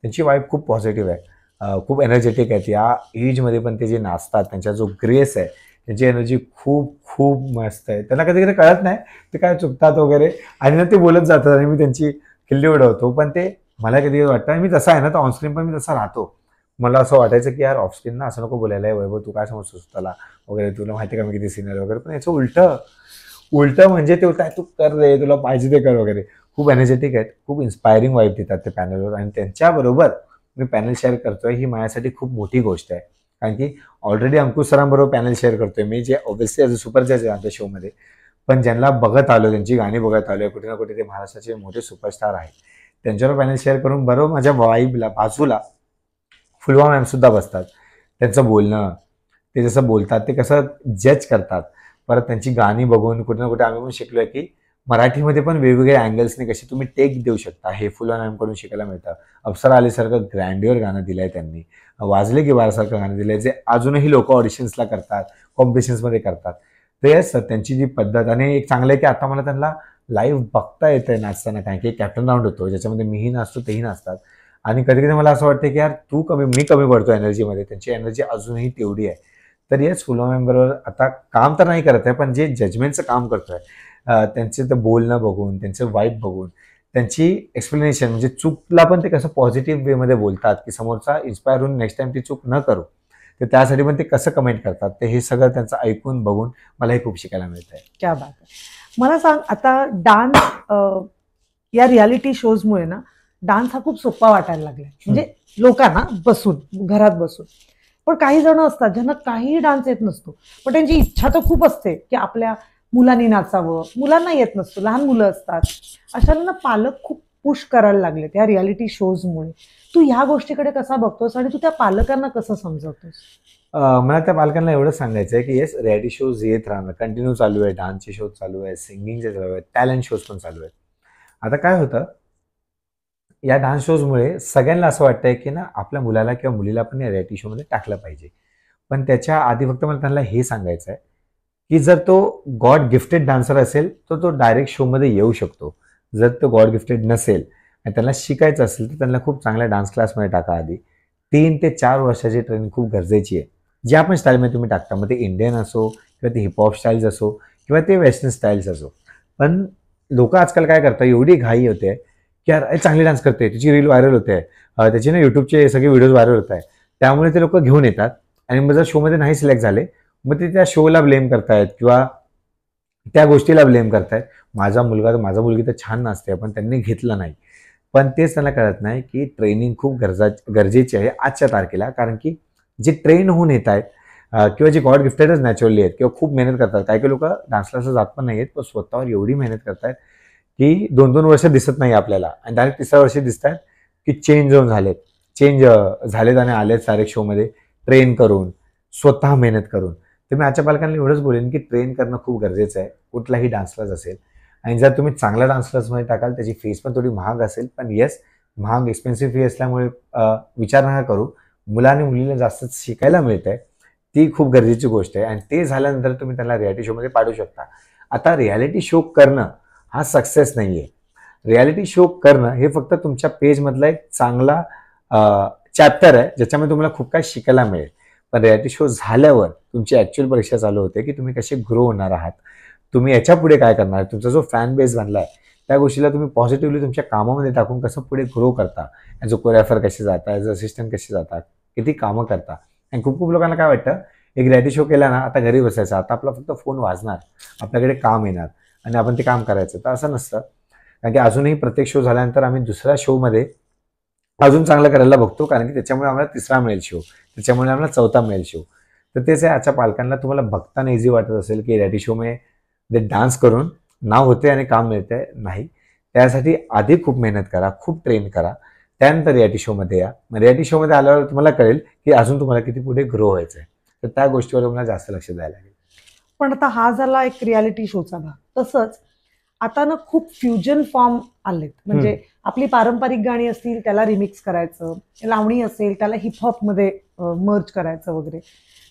त्यांची वाईफ खूप पॉझिटिव्ह आहे, खूप एनर्जेटिक आहेत. या एजमध्ये पण ते जे नाचतात, त्यांचा जो ग्रेस आहे, त्यांची एनर्जी खूप खूप मस्त आहे. त्यांना कधी कधी कळत नाही ते काय चुकतात वगैरे आणि ना ते बोलत जातात आणि मी त्यांची खिल्ली उडवतो. पण ते मला कधी वाटतं आणि मी तसा आहे ना, तर ऑनस्क्रीन पण मी तसा राहतो. मला असं वाटायचं की यार ऑफस्क्रीन ना असं नको बोलायला आहे वैभव, तू काय समजतोस त्याला वगैरे, तुला माहिती का मी किती सिनियर वगैरे. पण याचं उलट म्हणजे ते काय तू कर रे, तुला पाहिजे ते कर वगैरे. खूप एनर्जेटिक आहेत, खूप इन्स्पायरिंग वाईब देतात ते पॅनलवर आणि त्यांच्याबरोबर मी पॅनल शेअर करतोय ही माझ्यासाठी खूप मोठी गोष्ट आहे. कारण की ऑलरेडी अंकुश सरांबरोबर पॅनल शेअर करतोय मी, जे ऑब्व्हियसली ॲज अ सुपर जज आहे आमच्या शोमध्ये. पण ज्यांना बघत आलो, त्यांची गाणी बघत आलो, कुठे ना कुठे ते महाराष्ट्राचे मोठे सुपरस्टार आहेत, त्यांच्यावर पॅनल शेअर करून बरोबर माझ्या वाईबला बाजूला फुलवा मॅम सुद्धा बसतात. त्यांचं बोलणं, ते जसं बोलतात, ते कसं जज करतात. परत त्यांची गाणी बघून कुठे ना कुठे आम्ही पण शिकलोय की मराठीमध्ये पण वेगवेगळ्या अँगल्सने कशी तुम्ही टेक देऊ शकता, हे फुलवा मॅमकडून शिकायला मिळतं. अप्सरा अलीसारखं ग्रँड्युअर गाणं दिलंय त्यांनी, वाजले की वारसारखं गाणं दिलंय, जे अजूनही लोक ऑडिशन्सला करतात, कॉम्पिटिशन्समध्ये करतात. ते असतात त्यांची जी पद्धत. आणि एक चांगलं आहे की आता मला त्यांना लाईव्ह बघता येतंय नाचताना, कारण की कॅप्टन राऊंड होतो ज्याच्यामध्ये मीही नाचतो, तेही नाचतात. आणि कधी कधी मला असं वाटतं की यार मी कमी पडतो एनर्जीमध्ये, त्यांची एनर्जी अजूनही तेवढी आहे. तर येस फुलवा मॅमबरोबर आता काम तर नाही करत आहे, पण जे जजमेंटचं काम करतोय, त्यांचे ते बोलणं बघून, त्यांचं वाईब बघून, त्यांची एक्सप्लेनेशन, म्हणजे चूकला पण ते कसं पॉझिटिव्ह वेमध्ये बोलतात की समोरचा इन्स्पायर होऊन नेक्स्ट टाइम ती चूक न करू, तर त्यासाठी पण ते कसं कमेंट करतात, ते हे सगळं त्यांचं ऐकून बघून मलाही खूप शिकायला मिळत आहे. क्या बात आहे. मला सांग, आता डान्स या रियालिटी शोजमुळे ना डान्स हा खूप सोपा वाटायला लागलाय, म्हणजे लोकांना बसून घरात बसून. पण काही जण असतात ज्यांना काही डान्स येत नसतो, पण त्यांची इच्छा तर खूप असते की आपल्या मुलांनी नाचावं, मुलांना येत नसतो, लहान मुलं असतात, अशांना पालक खूप पुश करायला लागले त्या रियालिटी शोजमुळे. तू ह्या गोष्टीकडे कसा बघतोस आणि तू त्या पालकांना कसं समजवतोस? मला त्या पालकांना एवढं सांगायचं आहे की येस रियालिटी शोज येत राहणार, कंटिन्यू चालू आहे, डान्सचे शोज चालू आहे, सिंगिंगचे चालू आहेत, टॅलेंट शोज पण चालू आहेत. आता काय होतं, या डान्स शोजमुळे सगळ्यांना असं वाटतंय की ना आपल्या मुलाला किंवा मुलीला पण या रियालिटी शोमध्ये टाकलं पाहिजे. पण त्याच्या आधी फक्त मला त्यांना हे सांगायचं आहे की जर तो गॉड गिफ्टेड डान्सर असेल तर तो डायरेक्ट शोमध्ये येऊ शकतो. जर तो गॉड गिफ्टेड नसेल आणि त्यांना शिकायचं असेल तर त्यांना खूप चांगल्या डान्स क्लासमध्ये टाका. आधी 3 ते 4 वर्षाची ट्रेनिंग खूप गरजेची आहे. ज्या पण स्टाईलमध्ये तुम्ही टाकता, मग ते इंडियन असो किंवा ते हिपहॉप स्टाईल्स असो किंवा ते वेस्टर्न स्टाईल्स असो. पण लोक आजकाल काय करतात, एवढी घाई होते की यार चांगली डान्स करते, तिची रील व्हायरल होते, त्याची ना यूट्यूबचे सगळे व्हिडिओज व्हायरल होत आहे, त्यामुळे ते लोक घेऊन येतात आणि मग जर शोमध्ये नाही सिलेक्ट झाले मग ते त्या शोला ब्लेम करतायत किंवा त्या गोष्टीला ब्लेम करतायत. माझा मुलगी तर छान नाचते पण त्यांनी घेतलं नाही. पण तेच त्यांना कळत नाही की ट्रेनिंग खूप गरजेची आहे आजच्या तारखेला. कारण की जे ट्रेन होऊन येत आहेत किंवा जे गॉड गिफ्टेडच नॅचरली आहेत किंवा खूप मेहनत करतात, काही काही लोक डान्स क्लासला जात पण नाही आहेत, पण स्वतःवर एवढी मेहनत करतायत की 2-2 वर्ष दिसत नाही आपल्याला आणि डायरेक्ट 3ऱ्या वर्षी दिसत आहेत की चेंज झालेत आणि आलेत सारे शोमध्ये ट्रेन करून, स्वतः मेहनत करून. तर मी आजच्या पालकांना एवढंच बोलेन की ट्रेन करणं खूप गरजेचं आहे, कुठलाही डान्स क्लास असेल. आणि जर तुम्ही चांगला डान्स क्लासमध्ये टाकाल त्याची फीस पण थोडी महाग असेल, पण येस महाग एक्सपेन्सिव्ह फी असल्यामुळे विचार नका करू, मुला आणि मुलीला जास्त शिकायला मिळतंय, ती खूप गरजेची गोष्ट आहे. आणि ते झाल्यानंतर तुम्ही त्यांना रियालिटी शोमध्ये पाठवू शकता. आता रियालिटी शो करणं हा सक्सेस नाही आहे. रियालिटी शो करणं हे फक्त तुमच्या पेजमधला एक चांगला चॅप्टर आहे ज्याच्यामध्ये तुम्हाला खूप काही शिकायला मिळेल. पण रियालिटी शो झाल्यावर तुमची ॲक्च्युअल परीक्षा चालू होते की तुम्ही कसे ग्रो होणार आहात, तुम्ही याच्या पुढे काय करणार, तुमचा जो फॅन बेस बनला आहे त्या गोष्टीला तुम्ही पॉझिटिव्हली तुमच्या कामामध्ये टाकून कसं पुढे ग्रो करता, ॲज अ कोरिओग्राफर कसे जाता, ॲज अ असिस्टंट कसे जातात, किती कामं करता. आणि खूप खूप लोकांना काय वाटतं, एक रियालिटी शो केला ना आता घरी बसायचा, आता आपला फक्त फोन वाजणार, आपल्याकडे काम येणार. आणि आपण ते काम करायचं, तर असं नसतं. कारण की अजूनही प्रत्येक शो झाल्यानंतर आम्ही दुसऱ्या शोमध्ये अजून चांगलं करायला बघतो, कारण की त्याच्यामुळे आम्हाला तिसरा मिळेल शो, त्याच्यामुळे आम्हाला चौथा मिळेल शो. तर तेच आहे, आजच्या पालकांना तुम्हाला बघताना इझी वाटत असेल की रियालिटी शो मध्ये डान्स करून नाव होते आणि काम मिळते, नाही. त्यासाठी आधी खूप मेहनत करा, खूप ट्रेन करा, त्यानंतर रियालिटी शोमध्ये या. रियालिटी शोमध्ये आल्यावर तुम्हाला कळेल की अजून तुम्हाला किती पुढे ग्रो व्हायचं आहे, तर त्या गोष्टीवर तुम्हाला जास्त लक्ष द्यायला लागेल. पण आता हा झाला एक रियालिटी शोचा भाग. तसंच आता ना खूप फ्युजन फॉर्म आलेत. म्हणजे आपली पारंपरिक गाणी असतील त्याला रिमिक्स करायचं, लावणी असेल त्याला हिपहॉप मध्ये मर्ज करायचं वगैरे.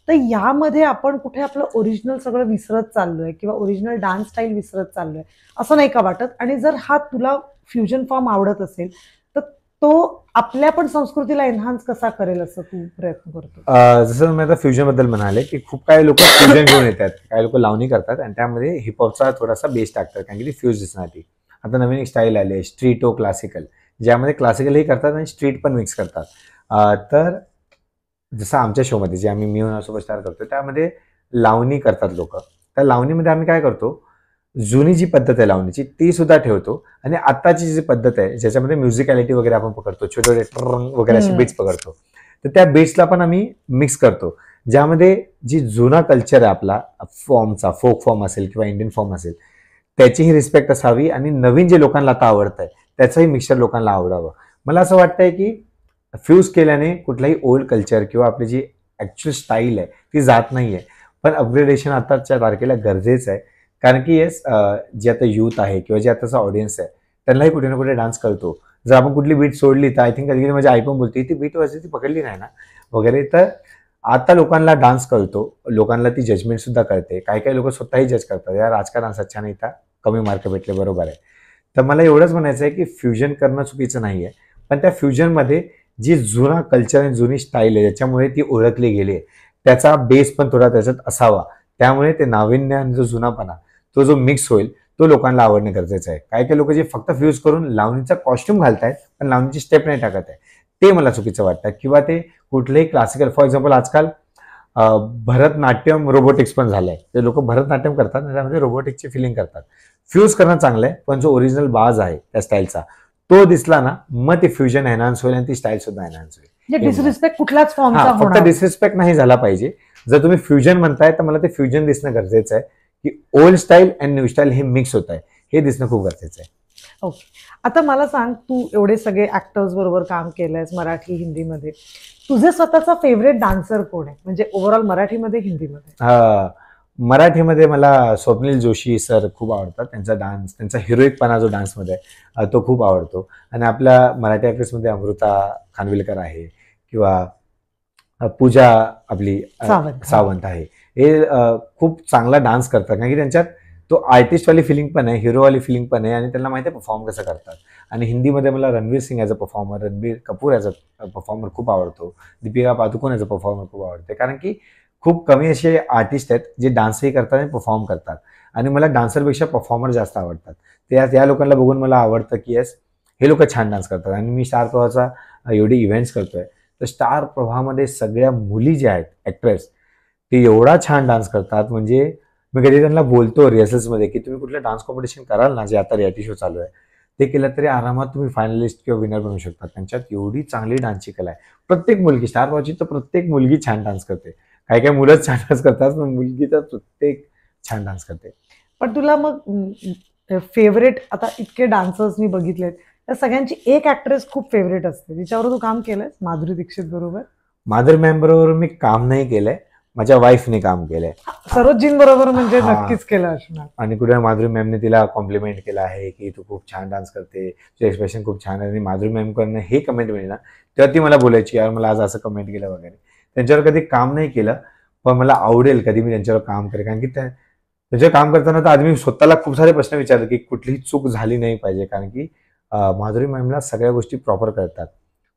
तर यामध्ये आपण कुठे आपलं ओरिजिनल सगळं विसरत चाललोय किंवा ओरिजिनल डान्स स्टाईल विसरत चाललोय, असं नाही का वाटत? आणि जर हा तुला फ्युजन फॉर्म आवडत असेल तर तो आपल्या पण संस्कृतीला एनहान्स कसा करेल असं तू प्रयत्न करतो? जसं मी आता फ्युजन बद्दल म्हणाले की खूप काही लोक फ्युजन घेऊन येतात, काही लोक लावणी करतात आणि त्यामध्ये हिपहॉपचा थोडासा बेस टाकतात, कारण की ती फ्यूज दिसण्यासाठी. आता नवीन एक स्टाईल आली आहे स्ट्रीटो क्लासिकल, ज्यामध्ये क्लासिकलही करतात आणि स्ट्रीट पण मिक्स करतात. तर जसं आमच्या शोमध्ये जे आम्ही मी सुपरस्टार करतो त्यामध्ये लावणी करतात लोक. त्या लावणीमध्ये आम्ही काय करतो, जुनी जी पद्धत आहे लावणीची ती सुद्धा ठेवतो आणि आत्ताची जी पद्धत आहे ज्याच्यामध्ये म्युझिकॅलिटी वगैरे आपण पकडतो, छोटे छोटे ट्रंग वगैरे असे बीट्स पकडतो, तर त्या बीट्सला पण आम्ही मिक्स करतो. ज्यामध्ये जी जुना कल्चर आहे आपला फॉर्मचा, फोक फॉर्म असेल किंवा इंडियन फॉर्म असेल, त्याचीही रिस्पेक्ट असावी आणि नवीन जे लोकांना आता आवडत आहे त्याचंही मिक्सचर लोकांना आवडावं. मला असं वाटतंय की फ्यूज केल्याने कुठलाही ओल्ड कल्चर किंवा आपली जी ॲक्च्युअल स्टाईल आहे ती जात नाही आहे. पण अपग्रेडेशन आताच्या तारखेला गरजेचं आहे, कारण की येस जे आता यूथ आहे किंवा जे आताचा ऑडियन्स आहे त्यांनाही कुठे ना कुठे डान्स कळतो. जर आपण कुठली बीट सोडली तर आय थिंक कधी कधी माझी आई पण बोलते ती बीट वाजली ती पकडली नाही ना वगैरे. तर आता लोकांना डान्स कळतो, लोकांना ती जजमेंट सुद्धा कळते. काही काही लोक स्वतःही जज करतात, यार आज का डान्स अच्छा नाही था, कमी मार्क भेटले, बरोबर आहे. तर मला एवढंच म्हणायचं आहे की फ्युजन करणं चुकीचं नाही आहे, पण त्या फ्युजनमध्ये जी जुना कल्चर आणि जुनी स्टाईल आहे ज्याच्यामुळे ती ओळखली गेली आहे त्याचा बेस पण थोडा त्याच्यात असावा. त्यामुळे ते नाविन्य आणि जो जुनापणा तो जो मिक्स होईल तो लोकांना आवडणं गरजेचं आहे. काही काही लोक जे फक्त फ्यूज करून लावणीचा कॉस्ट्युम घालतायत पण लावणीची स्टेप नाही टाकत आहे, ते मला चुकीचं वाटतं. किंवा ते कुठलेही क्लासिकल, फॉर एक्झाम्पल आजकाल भरतनाट्यम रोबोटिक्स पण झालंय, ते लोक भरतनाट्यम करतात आणि त्यामध्ये रोबोटिक्सची फिलिंग करतात. फ्यूज करणं चांगलं आहे, पण जो ओरिजिनल बाज आहे त्या स्टाईलचा तो दिसला ना मग ते फ्युजन एनहान्स होईल आणि ती स्टाईल सुद्धा एनहान्स होईल. डिसरिस्पेक्ट कुठल्याच फॉर्मचा फक्त होणार डिसरिस्पेक्ट नाही झाला पाहिजे. जर तुम्ही फ्युजन म्हणताय तर मला ते फ्युजन दिसणं गरजेचं आहे की ओल्ड स्टाईल आणि न्यू स्टाईल हे मिक्स होत आहे, हे दिसणं खूप गरजेचं आहे. ओके. आता मला सांग, तू एवढे सगळे ऍक्टर्स बरोबर काम केलंयस मराठी हिंदीमध्ये, तुझे स्वतःचा फेवरेट डान्सर कोण आहे? म्हणजे ओव्हरऑल मराठीमध्ये हिंदीमध्ये? मराठीमध्ये मला स्वप्नील जोशी सर खूप आवडतात. त्यांचा डान्स, त्यांचा हिरोईकपणा जो डान्समध्ये आहे तो खूप आवडतो. आणि आपल्या मराठी ॲक्ट्रेसमध्ये अमृता खानविलकर आहे किंवा पूजा आपली सावंत आहे, हे खूप चांगला डान्स करतात, कारण की त्यांच्यात तो आर्टिस्टवाली फिलिंग पण आहे, हिरोवाली फिलिंग पण आहे आणि त्यांना माहिती आहे परफॉर्म कसं करतात. आणि हिंदीमध्ये मला Ranveer Singh as a performer, Ranbir Kapoor as a performer खूप आवडतो, Deepika Padukone as a performer खूप आवडते. कारण की खूप कमी असे आर्टिस्ट आहेत जे डान्सही करतात आणि परफॉर्म करतात, आणि मला डान्सरपेक्षा परफॉर्मर जास्त आवडतात. त्या लोकांना बघून मला आवडतं की येस हे लोक छान डान्स करतात. आणि मी स्टार प्रवाहाचा एवढे इव्हेंट्स करतोय, तर स्टार प्रवाहामध्ये सगळ्या मुली ज्या आहेत ॲक्ट्रेस, ते एवढा छान डान्स करतात. म्हणजे मी कधी त्यांना बोलतो रिहर्सल्समध्ये की तुम्ही कुठलं डान्स कॉम्पिटिशन कराल ना, जे आता रियालिटी शो चालू आहे, ते केलं तरी आरामात तुम्ही फायनलिस्ट किंवा विनर बनू शकता. त्यांच्यात एवढी चांगली डान्सची कला आहे. प्रत्येक मुलगी, स्टार प्रवाहाची तर प्रत्येक मुलगी छान डान्स करते. काही काही मुलंच छान डान्स करतात, पण मुलगी तर प्रत्येक छान डान्स करते. पण तुला मग फेवरेट, आता इतके डान्सर्स मी बघितलेत, त्या सगळ्यांची एक ऍक्ट्रेस खूप फेवरेट असते, तिच्यावर तू काम केलंय? माधुरी दीक्षित बरोबर? माधुरी मॅम बरोबर मी काम नाही केलंय, माझ्या वाईफने काम केलंय. सरोजींबरोबर म्हणजे नक्कीच केलं असणार. आणि कुठे माधुरी मॅमने तिला कॉम्प्लिमेंट केलं आहे की तू खूप छान डान्स करते, तुझं एक्सप्रेशन खूप छान आहे. आणि माधुरी मॅमकडनं हे कमेंट मिळेल ना, तेव्हा ती मला बोलायची यार मला आज असं कमेंट केलं वगैरे. त्यांच्यावर कधी काम नाही केलं, पण मला आवडेल कधी मी त्यांच्यावर काम करेन, कारण की त्याच्यावर काम करताना तर आधी मी स्वतःला खूप सारे प्रश्न विचारले की कुठलीही चूक झाली नाही पाहिजे, कारण की माधुरी मॅमला सगळ्या गोष्टी प्रॉपर करतात.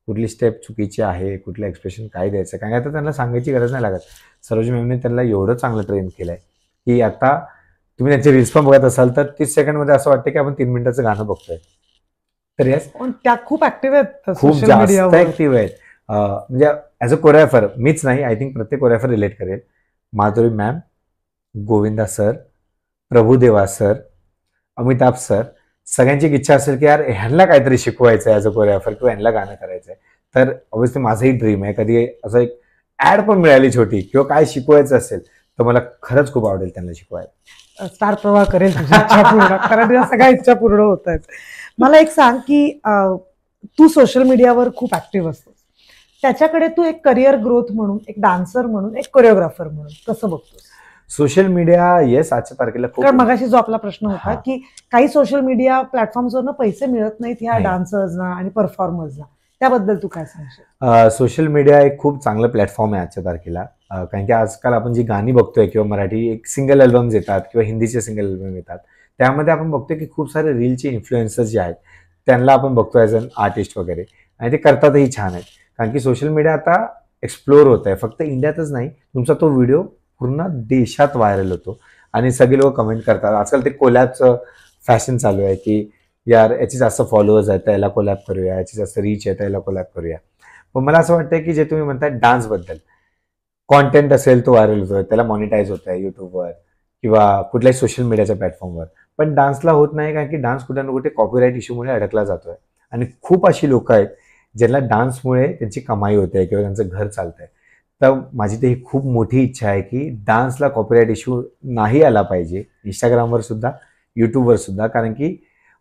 कुठली स्टेप चुकीची आहे, कुठलं एक्सप्रेशन काय द्यायचं, कारण आता त्यांना सांगायची गरज नाही लागत. सरोजी मॅमने त्यांना एवढं चांगलं ट्रेन केलंय की आता तुम्ही त्यांचे रील्स पण बघत असाल तर 30 सेकंडमध्ये असं वाटतं की आपण 3 मिनिटाचं गाणं बघतोय. तर येस, त्या खूप ऍक्टिव्ह आहेत, खूप जास्त ऍक्टिव्ह आहेत. म्हणजे ॲज अ कोरिओग्राफर मीच नाही, आय थिंक प्रत्येक कोरिओग्राफर रिलेट करेल. Madhuri ma'am, Govinda sir, Prabhudeva sir, Amitabh sir, सगळ्यांची एक इच्छा असेल की यार ह्यांना काहीतरी शिकवायचं आहे ॲज अ कोरिओग्राफर किंवा ह्यांना गाणं करायचं आहे. तर ऑब्व्हियसली माझंही ड्रीम आहे, कधी असं एक ऍड पण मिळाली छोटी किंवा काय शिकवायचं असेल तर मला खरंच खूप आवडेल त्यांना शिकवायला. स्टार प्रवाह करेल तुझी इच्छा पूर्ण, कारण तुझ्या सगळ्या इच्छा पूर्ण होत आहेत. मला एक सांग की तू सोशल मीडियावर खूप ऍक्टिव्ह असतोस, त्याच्याकडे तू एक करिअर ग्रोथ म्हणून, एक डान्सर म्हणून, एक कोरिओग्राफर म्हणून कसं बघतोस? सोशल मीडिया येस आजच्या तारखेला खूप, कारण मगाशी जो आपला प्रश्न होता की काही सोशल मीडिया प्लॅटफॉर्म्सवरनं पैसे मिळत नाहीत ह्या डान्सर्सना आणि परफॉर्मर्सना, त्याबद्दल तू काय सांगशील? सोशल मीडिया एक खूप चांगलं प्लॅटफॉर्म आहे आजच्या तारखेला. कारण की आजकाल आपण जी गाणी बघतोय किंवा मराठी एक सिंगल अल्बम्स येतात किंवा हिंदीचे सिंगल अल्बम येतात, त्यामध्ये आपण बघतोय की खूप सारे रीलचे इन्फ्लुएन्सर्स जे आहेत त्यांना आपण बघतो ॲज अन आर्टिस्ट वगैरे, आणि ते करतातही छान आहेत. कारण की सोशल मीडिया आता एक्सप्लोर होत आहे, फक्त इंडियातच नाही, तुमचा तो व्हिडिओ पूर्ण देशात व्हायरल होतो आणि सगळे लोक कमेंट करतात. आजकाल ते कोलॅबचं फॅशन चालू आहे की यार याची जास्त फॉलोअर्स आहेत तर याला कोलॅब करूया, याची जास्त रीच आहे तर याला कोलॅब करूया. पण मला असं वाटतं की जे तुम्ही म्हणताय डान्सबद्दल, कॉन्टेंट असेल तो व्हायरल होतोय, त्याला मॉनिटाईज होत आहे युट्यूबवर किंवा कुठल्याही सोशल मीडियाच्या प्लॅटफॉर्मवर, पण डान्सला होत नाही. कारण की डान्स कुठे ना कुठे कॉपीराईट इश्यूमुळे अडकला जातोय आणि खूप अशी लोक आहेत ज्यांना डान्समुळे त्यांची कमाई होते किंवा त्यांचं घर चालतंय. तर माझी तर ही खूप मोठी इच्छा आहे की डान्सला कॉपीराईट इश्यू नाही आला पाहिजे, इंस्टाग्रामवर सुद्धा, युट्यूबवर सुद्धा. कारण की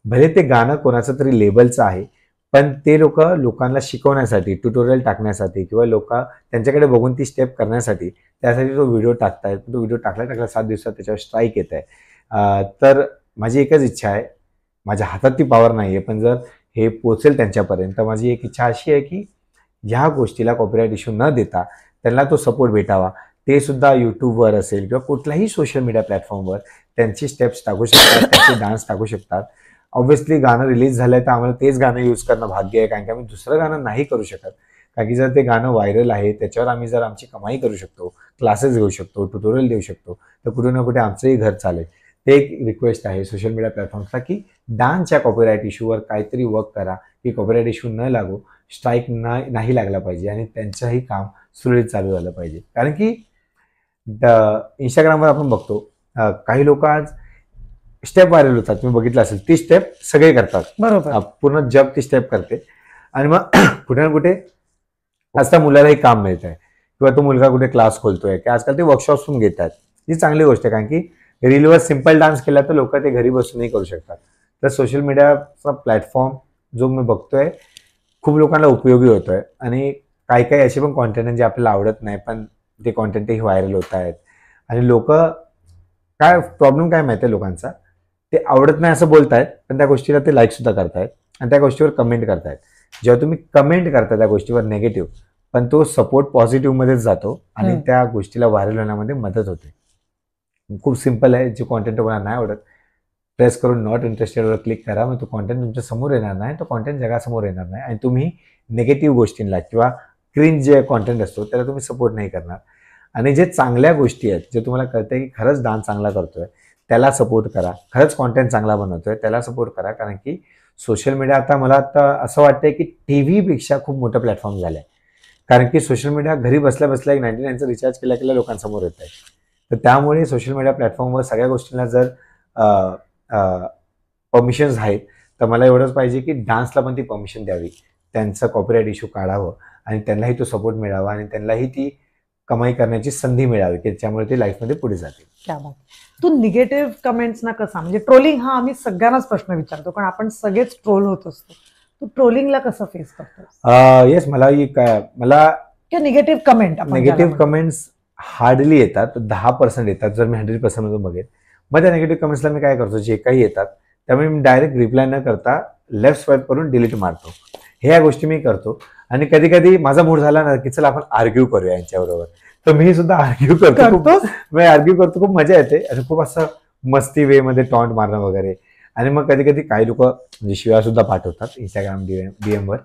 भले ते गाणं कोणाचं तरी लेबलचं आहे, पण ते लोकांना शिकवण्यासाठी, ट्युटोरियल टाकण्यासाठी किंवा लोक त्यांच्याकडे बघून ती स्टेप करण्यासाठी, त्यासाठी तो व्हिडिओ टाकतायत. तो व्हिडिओ टाकला 7 दिवसात त्याच्यावर स्ट्राईक येत आहे. तर माझी एकच इच्छा आहे, माझ्या हातात ती पॉवर नाही आहे, पण जर हे पोचेल त्यांच्यापर्यंत, तर माझी एक इच्छा अशी आहे की ह्या गोष्टीला कॉपीराईट इश्यू न देता त्यांना तो सपोर्ट भेटावा. ते सुद्धा यूट्यूबवर असेल किंवा कुठल्याही सोशल मीडिया प्लॅटफॉर्मवर त्यांची स्टेप्स टाकू शकतात, त्यांचे डान्स टाकू शकतात. ऑब्व्हियसली गाणं रिलीज झालंय तर आम्हाला तेच गाणं यूज करणं भाग्य आहे, कारण की आम्ही दुसरं गाणं नाही करू शकत. कारण की जर ते गाणं व्हायरल आहे, त्याच्यावर आम्ही जर आमची कमाई करू शकतो, क्लासेस घेऊ शकतो, ट्युटोरियल देऊ शकतो, तर कुठे ना कुठे आमचंही घर चालेल. ते एक रिक्वेस्ट आहे सोशल मीडिया प्लॅटफॉर्म्सला की डान्सच्या कॉपीराईट इश्यूवर काहीतरी वर्क करा की कॉपीराईट इश्यू न लागो, स्ट्राईक नाही लागला पाहिजे आणि त्यांचंही काम सुरळीत चालू झालं पाहिजे. कारण की इंस्टाग्रामवर आपण बघतो काही लोक आज स्टेप व्हायरल होतात, तुम्ही बघितलं असेल, ती स्टेप सगळे करतात, बरोबर, पूर्ण जग ती स्टेप करते आणि मग कुठे ना कुठे आज त्या मुलालाही काम मिळत आहे किंवा तो मुलगा कुठे क्लास खोलतोय की आजकाल ते वर्कशॉप्स पण घेत आहेत. ही चांगली गोष्ट आहे, कारण की रीलवर सिम्पल डान्स केला तर लोक ते घरी बसूनही करू शकतात. तर सोशल मीडियाचा प्लॅटफॉर्म जो मी बघतोय खूप लोकांना उपयोगी होतोय आणि काही काही असे पण कॉन्टेंट आहे जे आपल्याला आवडत नाही, पण ते कॉन्टेंटही व्हायरल होत आहेत. आणि लोक काय प्रॉब्लेम काय माहिती आहे लोकांचा, ते आवडत नाही असं बोलतायत, पण त्या गोष्टीला ते लाईक सुद्धा करतायत आणि त्या गोष्टीवर कमेंट करतायत. जेव्हा तुम्ही कमेंट करता त्या गोष्टीवर नेगेटिव्ह, पण तो सपोर्ट पॉझिटिव्हमध्येच जातो आणि त्या गोष्टीला व्हायरल होण्यामध्ये मदत होते. खूप सिम्पल आहे, जे कॉन्टेंट तुम्हाला नाही आवडत प्रेस करून नॉट इंटरेस्टेडवर क्लिक करा, मग तो कॉन्टेंट तुमच्या समोर येणार नाही, तो कॉन्टेंट जगासमोर येणार नाही आणि तुम्ही निगेटिव्ह गोष्टींना किंवा क्रिंज जे कॉन्टेंट असतो त्याला तुम्ही सपोर्ट नाही करणार. आणि जे चांगल्या गोष्टी आहेत, जे तुम्हाला कळतंय की खरंच डान्स चांगला करतोय त्याला सपोर्ट करा, खरंच कॉन्टेंट चांगला बनवतोय त्याला सपोर्ट करा. कारण की सोशल मीडिया आता मला आता असं वाटतंय की टीव्हीपेक्षा खूप मोठं प्लॅटफॉर्म झालं आहे. कारण की सोशल मीडिया घरी बसल्या बसल्या एक 99चं रिचार्ज केल्या लोकांसमोर येत आहे. तर त्यामुळे सोशल मीडिया प्लॅटफॉर्मवर सगळ्या गोष्टींना जर परमिशन्स आहेत, तर मला एवढंच पाहिजे की डान्सला पण ती परमिशन द्यावी, त्यांचं कॉपीराईट इश्यू काढावं आणि त्यांनाही तो सपोर्ट मिळावा आणि त्यांनाही ती कमाई करण्याची संधी मिळावी की त्याच्यामुळे ते लाईफमध्ये पुढे जातील. क्या बात. तू निगेटिव्ह कमेंट्स ना कसा, म्हणजे ट्रोलिंग हा आम्ही सगळ्यांनाच प्रश्न विचारतो कारण आपण सगळेच ट्रोल होत असतो, तू ट्रोलिंगला कसं फेस करतो? येस, मला negative comment, negative comments hardly येतात, 10% येतात जर मी 100% मधून बघेन. मग त्या निगेटिव्ह कमेंट्सला मी काय करतो, जे काही येतात त्यामुळे मी डायरेक्ट रिप्लाय न करता लेफ्ट स्वाईप करून डिलीट मारतो. ह्या गोष्टी मी करतो. आणि कधी कधी माझा मूड झाला ना की चला आपण आर्ग्यू करूया यांच्याबरोबर, तर मी सुद्धा आर्ग्यू करतो. मी आर्ग्यू करतो, खूप मजा येते आणि खूप असं मस्ती वे मध्ये टॉन्ट मारणं वगैरे. आणि मग कधी कधी काही लोक म्हणजे शिव्या सुद्धा पाठवतात इंस्टाग्राम DM वर,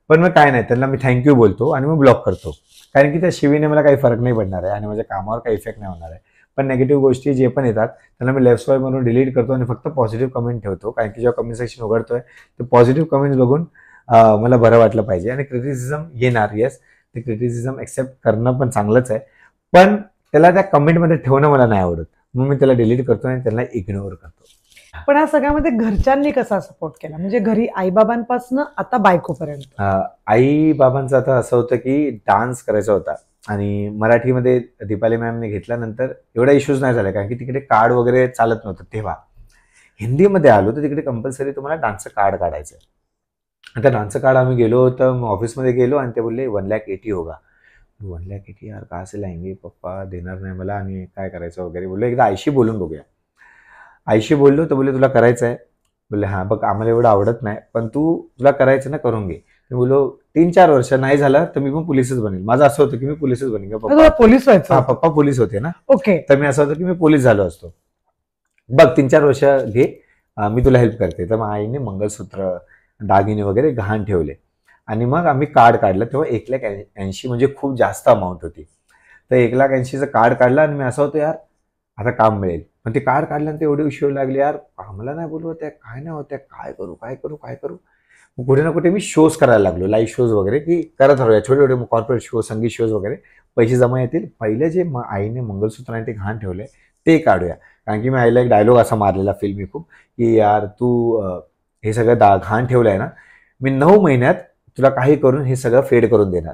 पण मग काय नाही, त्यांना मी थँक्यू बोलतो आणि मग ब्लॉक करतो. कारण की त्या शिवीने मला काही फरक नाही पडणार आहे आणि माझ्या कामावर काही इफेक्ट नाही होणार आहे. पण नेगेटिव्ह गोष्टी जे पण येतात त्यांना मी लेफ्ट स्वाईप म्हणून डिलीट करतो आणि फक्त पॉझिटिव्ह कमेंट ठेवतो. कारण की जेव्हा कमेंट सेक्शन उघडतोय तर पॉझिटिव्ह कमेंट्स बघून मला बरं वाटलं पाहिजे. आणि क्रिटिसिझम येणार, येस, ते क्रिटिसिझम एक्सेप्ट करणं पण चांगलंच आहे, पण त्याला त्या कमेंटमध्ये ठेवणं मला नाही आवडत, म्हणून मी त्याला डिलीट करतो आणि त्याला इग्नोर करतो. पण या सगळ्यामध्ये घरच्यांनी कसा सपोर्ट केला, म्हणजे घरी आईबाबांपासून आता बायकोपर्यंत? आई बाबांचं आता असं होतं की डान्स करायचा होता आणि मराठीमध्ये दीपाली मॅमने घेतल्यानंतर एवढा इश्यूज नाही झाला, कारण की तिकडे कार्ड वगैरे चालत नव्हतं तेव्हा. हिंदीमध्ये आलो तर तिकडे कंपल्सरी तुम्हाला डान्सचं कार्ड काढायचं आहे. आता डान्सचं कार्ड आम्ही गेलो तर ऑफिसमध्ये गेलो आणि ते बोलले 1,80,000 होगा. 1,80,000 यार कहाँ से लाएंगे, पप्पा देणार नाही मला आणि काय करायचं वगैरे. बोललो एकदा आईशी बोलून बघूया. आईशी बोललो तर बोलले तुला करायचं आहे. बोलले हां बघ आम्हाला एवढं आवडत नाही पण तुला करायचं ना करून घे. मी बोललो 3-4 वर्ष नाही झालं तर मी पण पोलीसच बनेल. माझं असं होतं की मी पोलीसच बनेन. तुला पोलीस व्हायचं? हा पप्पा पोलीस होते ना. ओके. तर मी असं होतं की मी पोलीस झालो असतो. बघ 3-4 वर्ष घे, मी तुला हेल्प करते. तर मग आईने मंगळसूत्र दागिने वगैरे गहाण ठेवले आणि मग आम्ही कार्ड काढलं. तेव्हा 1,80,000 म्हणजे खूप जास्त अमाऊंट होती. तर 1,80,000चं कार्ड काढलं आणि मी असं होतो यार आता काम मिळेल. पण ते कार्ड काढल्यानंतर एवढे इश्यू लागले यार आम्हाला नाही बोलवत आहे, काय नाही होत आहे, काय करू काय करू काय करू. मग कुठे ना कुठे मी शोज करायला लागलो, लाईव्ह शोज वगैरे, की करत राहूया छोटे छोटे कॉर्पोरेट शो, संगीत शोज वगैरे. पैसे जमा येतील. पहिले जे आईने मंगळसूत्राने ते घाण ठेवले ते काढूया. कारण की मी आईला एक डायलॉग असा मारलेला फिल्मी खूप, की यार तू हे सगळं घाण ठेवलं आहे ना, मी 9 महिन्यात तुला काही करून हे सगळं फेड करून देणार.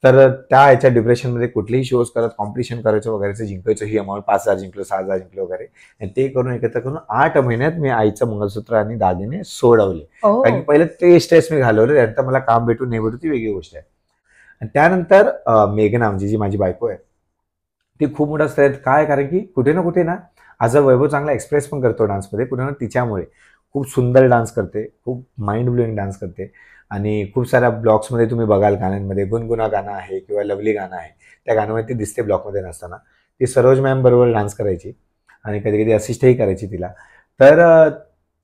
तर त्या ह्याच्या डिप्रेशनमध्ये कुठलेही शोज करत कॉम्पिटिशन करायचं वगैरे, जिंकायचं ही अमाऊंट 5,000 जिंकलो 6,000 जिंकलो वगैरे. आणि ते करून एकत्र करून 8 महिन्यात मी आईचं मंगळसूत्र आणि दागिने सोडवले. कारण की पहिले ते स्ट्रेस मी घालवले, त्यानंतर मला काम भेटू नाही भेटू ती वेगळी गोष्ट आहे. आणि त्यानंतर मेघना म्हणजे जी माझी बायको आहे ती खूप मोठा स्ट्रेंथ. काय कारण की कुठे ना कुठे ना आज वैभव चांगला एक्सप्रेस पण करतो डान्समध्ये, कुठे ना तिच्यामुळे खूप सुंदर डान्स करते, खूप माइंड ब्लोईंग डान्स करते. आणि खूप साऱ्या ब्लॉग्समध्ये तुम्ही बघाल गाण्यांमध्ये गुणगुणा गाणं आहे किंवा लवली गाणं आहे, त्या गाण्यामध्ये ती दिसते ब्लॉगमध्ये नसताना. ती सरोज मॅम बरोबर डान्स करायची आणि कधी कधी असिस्टही करायची तिला. तर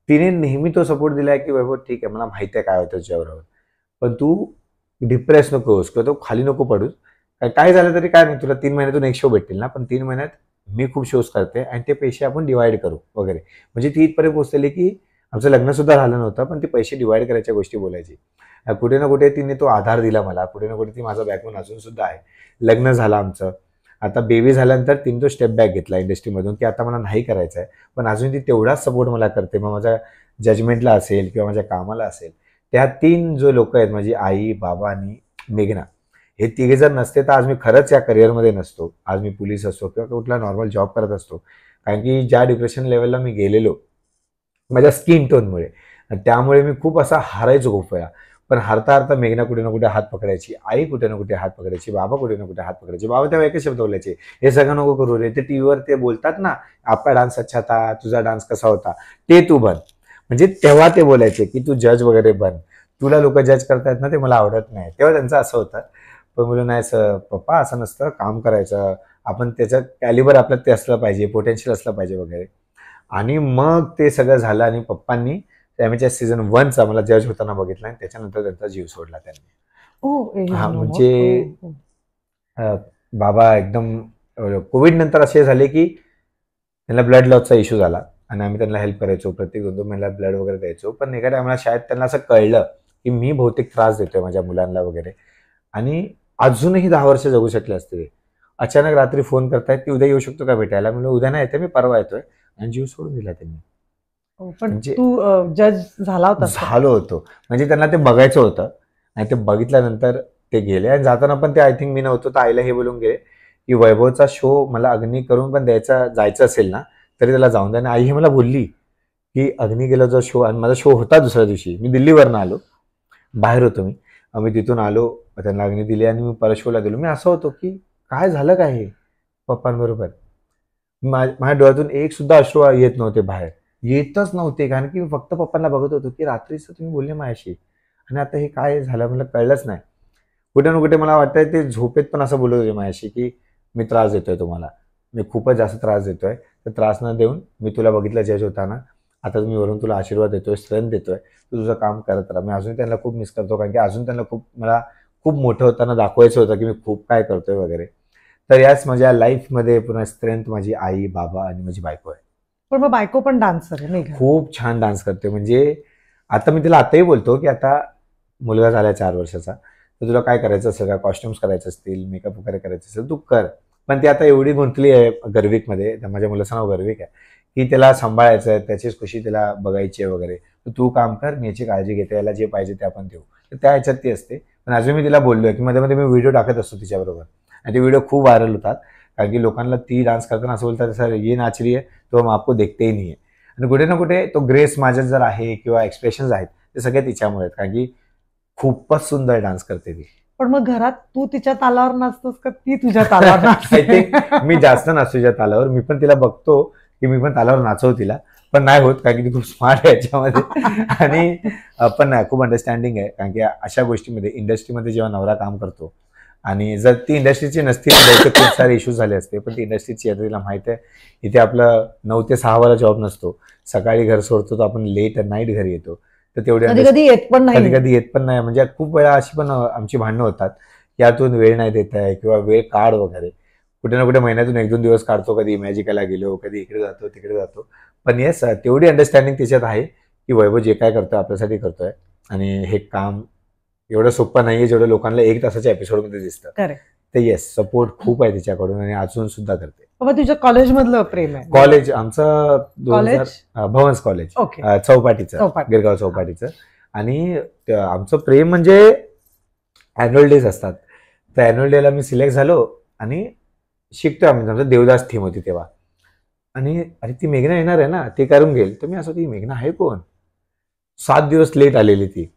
तिने नेहमी तो सपोर्ट दिला आहे की वैभव ठीक आहे मला माहिती आहे काय होतं तुझ्याबरोबर, पण तू डिप्रेस नकोस किंवा तो खाली नको पडूस. काय झालं तरी काय नाही, तुला 3 महिन्यातून एक शो भेटतील ना, पण 3 महिन्यात मी खूप शोज करते आणि ते पैसे आपण डिवाइड करू वगैरे. म्हणजे ती इथपर्यंत पोहोचलेली की आमचं लग्न सुद्धा झालं नव्हतं पण ती पैसे डिवाइड करायच्या गोष्टी बोलायची. कुठे ना कुठे तिने तो आधार दिला मला, कुठे ना कुठे ती माझा बॅकबोन अजून सुद्धा आहे. लग्न झालं आमचं, आता बेबी झाल्यानंतर तिने तो स्टेप बॅक घेतला इंडस्ट्रीमधून की आता मला नाही करायचं आहे, पण अजून ती तेवढाच सपोर्ट मला करते. मग माझ्या जजमेंटला असेल किंवा माझ्या कामाला असेल. त्या 3 जो लोक आहेत माझी आई, बाबा आणि मेघना, हे तिघे जर नसते तर आज मी खरंच या करिअरमध्ये नसतो. आज मी पोलीस असतो किंवा कुठला नॉर्मल जॉब करत असतो. कारण की ज्या डिप्रेशन लेवलला मी गेलेलो माझ्या स्किन टोनमुळे, त्यामुळे मी खूप असा हारायचो खूप वेळा. पण हारता हारता मेघना कुठे ना कुठे हात पकडायची, आई कुठे ना कुठे हात पकडायची, बाबा कुठे ना कुठे हात पकडायचे. बाबा तेव्हा एकच शब्द बोलायचे, हे सगळं नको करू रे. ते टीव्हीवर ते बोलतात ना, आपला डान्स अच्छा था, तुझा डान्स कसा होता, ते तू बन. म्हणजे तेव्हा ते बोलायचे की तू जज वगैरे बन, तुला लोक जज करतायत ना ते मला आवडत नाही. तेव्हा त्यांचं असं होतं. पण बोलू नाही पप्पा असं नसतं, काम करायचं आपण, त्याचं कॅलिबर आपल्यात ते असलं पाहिजे, पोटेन्शियल असलं पाहिजे वगैरे. आणि मग ते सगळं झालं आणि पप्पांनी त्याच्या सीझन 1चा मला जज होताना बघितला आणि त्याच्यानंतर त्यांचा जीव सोडला त्यांनी. हा म्हणजे बाबा एकदम कोविड नंतर असे झाले की त्यांना ब्लड लॉसचा इश्यू झाला आणि आम्ही त्यांना हेल्प करायचो, प्रत्येक 2-2 महिन्याला ब्लड वगैरे द्यायचो. पण एका टायमाला शाळेत त्यांना असं कळलं की मी बहुतेक त्रास देतोय माझ्या मुलांना वगैरे आणि अजूनही 10 वर्ष जगू शकले असते. अचानक रात्री फोन करतायत की उद्या येऊ शकतो का भेटायला, म्हणलं उद्या नाही येते मी परवा येतोय, आणि जीव सोडून दिला त्यांनी. पण तू जज झाला होता? झालो होतो, म्हणजे त्यांना ते बघायचं होतं आणि ते बघितल्यानंतर ते गेले. आणि जाताना पण ते आय थिंक मी नव्हतो तर आईला हे बोलून गेले की वैभवचा शो मला अग्नी करून पण जायचं असेल ना तरी त्याला जाऊन द्या. आणि आई ही मला बोलली की अग्नी गेला जो शो, आणि माझा शो होता दुसऱ्या दिवशी, मी दिल्लीवरनं आलो, बाहेर होतो मी तिथून आलो, त्यांना अग्नी दिली आणि मी परत शोला दिलो. मी असं होतो की काय झालं काय हे पप्पांबरोबर. माझ्या डोळ्यातून एक सुद्धा अश्रू येत नव्हते, बाहेर येतच नव्हते, कारण की मी फक्त पप्पांना बघत होतो की रात्रीच तुम्ही बोलले माझ्याशी आणि आता हे काय झालं मला कळलंच नाही. कुठे ना कुठे मला वाटतंय ते झोपेत पण असं बोलत होते माझ्याशी की मी त्रास देतोय तुम्हाला, मी खूपच जास्त त्रास देतोय, तर त्रास न देऊन मी तुला बघितलं जज होताना, आता तुम्ही वरून तुला आशीर्वाद देतोय, स्ट्रेंथ देतोय, तू तुझं काम करत राहा. मी अजून त्यांना खूप मिस करतो, कारण की अजून त्यांना मला खूप मोठं होताना दाखवायचं होतं की मी खूप काय करतोय वगैरे. तर याच माझ्या लाईफमध्ये पुन्हा स्ट्रेंथ माझी आई, बाबा आणि माझी बायको आहे. पण मग बायको पण डान्सर आहे, खूप छान डान्स करते. म्हणजे आता मी तिला आताही बोलतो की आता मुलगा झाला 4 वर्षाचा, तर तुला काय करायचं असेल का, कॉस्ट्युम्स करायचे असतील, मेकअप वगैरे करायचं असेल तू कर. पण ती आता एवढी गुंतली आहे गर्विकमध्ये, माझ्या मुलाचं नाव गर्विक आहे, की त्याला सांभाळायचं आहे, त्याचीच खुशी त्याला बघायची आहे वगैरे, तर तू काम कर, मी याची काळजी घेते, याला जे पाहिजे ते आपण देऊ. तर त्या ह्याच्यात ती असते. पण अजून मी तिला बोललोय की मध्ये मध्ये मी व्हिडिओ टाकत असतो तिच्याबरोबर, आणि ते व्हिडिओ खूप व्हायरल होतात, कारण की लोकांना ती डान्स करताना असं बोलतात, सर ये नाच रही है तो हम आपको देखते ही नहीं है. आणि कुठे ना कुठे तो ग्रेस माझ्यात जर आहे किंवा एक्सप्रेशन्स आहेत ते सगळे तिच्यामुळे आहेत, कारण की खूपच सुंदर डान्स करते ती. पण मग घरात तू तिच्या तालावर नाचतोस का ती तुझ्या तालावर आय थिंक मी जास्त नाचतो तिच्या तालावर. मी पण तिला बघतो की मी पण तालावर नाचव तिला, पण नाही होत, कारण की ती खूप स्मार्ट आहे याच्यामध्ये. आणि पण नाही, खूप अंडरस्टँडिंग आहे, कारण की अशा गोष्टीमध्ये इंडस्ट्रीमध्ये जेव्हा नवरा काम करतो, आणि जर ती इंडस्ट्रीची नसती तर खूप सारे इश्यूज झाले असते, पण ती इंडस्ट्रीची आहे, तिला माहिती आहे इथे आपलं 9 ते 6 वाला जॉब नसतो, सकाळी घर सोडतो तर आपण लेट नाईट घरी येतो, तर तेवढे कधी कधी येत पण नाही. कधी कधी येत पण नाही. म्हणजे खूप वेळा अशी पण आमची भांडणं होतात की यातून वेळ नाही देत आहे किंवा वेळ काढ वगैरे. कुठे ना कुठे महिन्यातून 1-2 दिवस काढतो, कधी मॅजिकला गेलो, कधी इकडे जातो तिकडे जातो. पण येस, तेवढी अंडरस्टँडिंग त्याच्यात आहे की वैभव जे काय करतोय आपल्यासाठी करतोय, आणि हे काम एवढं सोपं नाहीये जेवढं लोकांना 1 तासाच्या एपिसोडमध्ये दिसतं. तर येस, सपोर्ट खूप आहे तिच्याकडून, आणि अजून सुद्धा करते. तुझ्या कॉलेज मधलं प्रेम आहे? कॉलेज आमचं 2000 भवन्स कॉलेज, चौपाटीचं, गिरगाव चौपाटीचं. आणि आमचं प्रेम म्हणजे अॅन्युअल डेज असतात, तर अॅन्युअल डेला मी सिलेक्ट झालो आणि शिकतोय आम्ही. आमचं देवदास थीम होती तेव्हा, आणि अरे ती मेघना येणार आहे ना, ते करून घेईल. तर मी असं, ती मेघना आहे कोण? 7 दिवस लेट आलेली ती.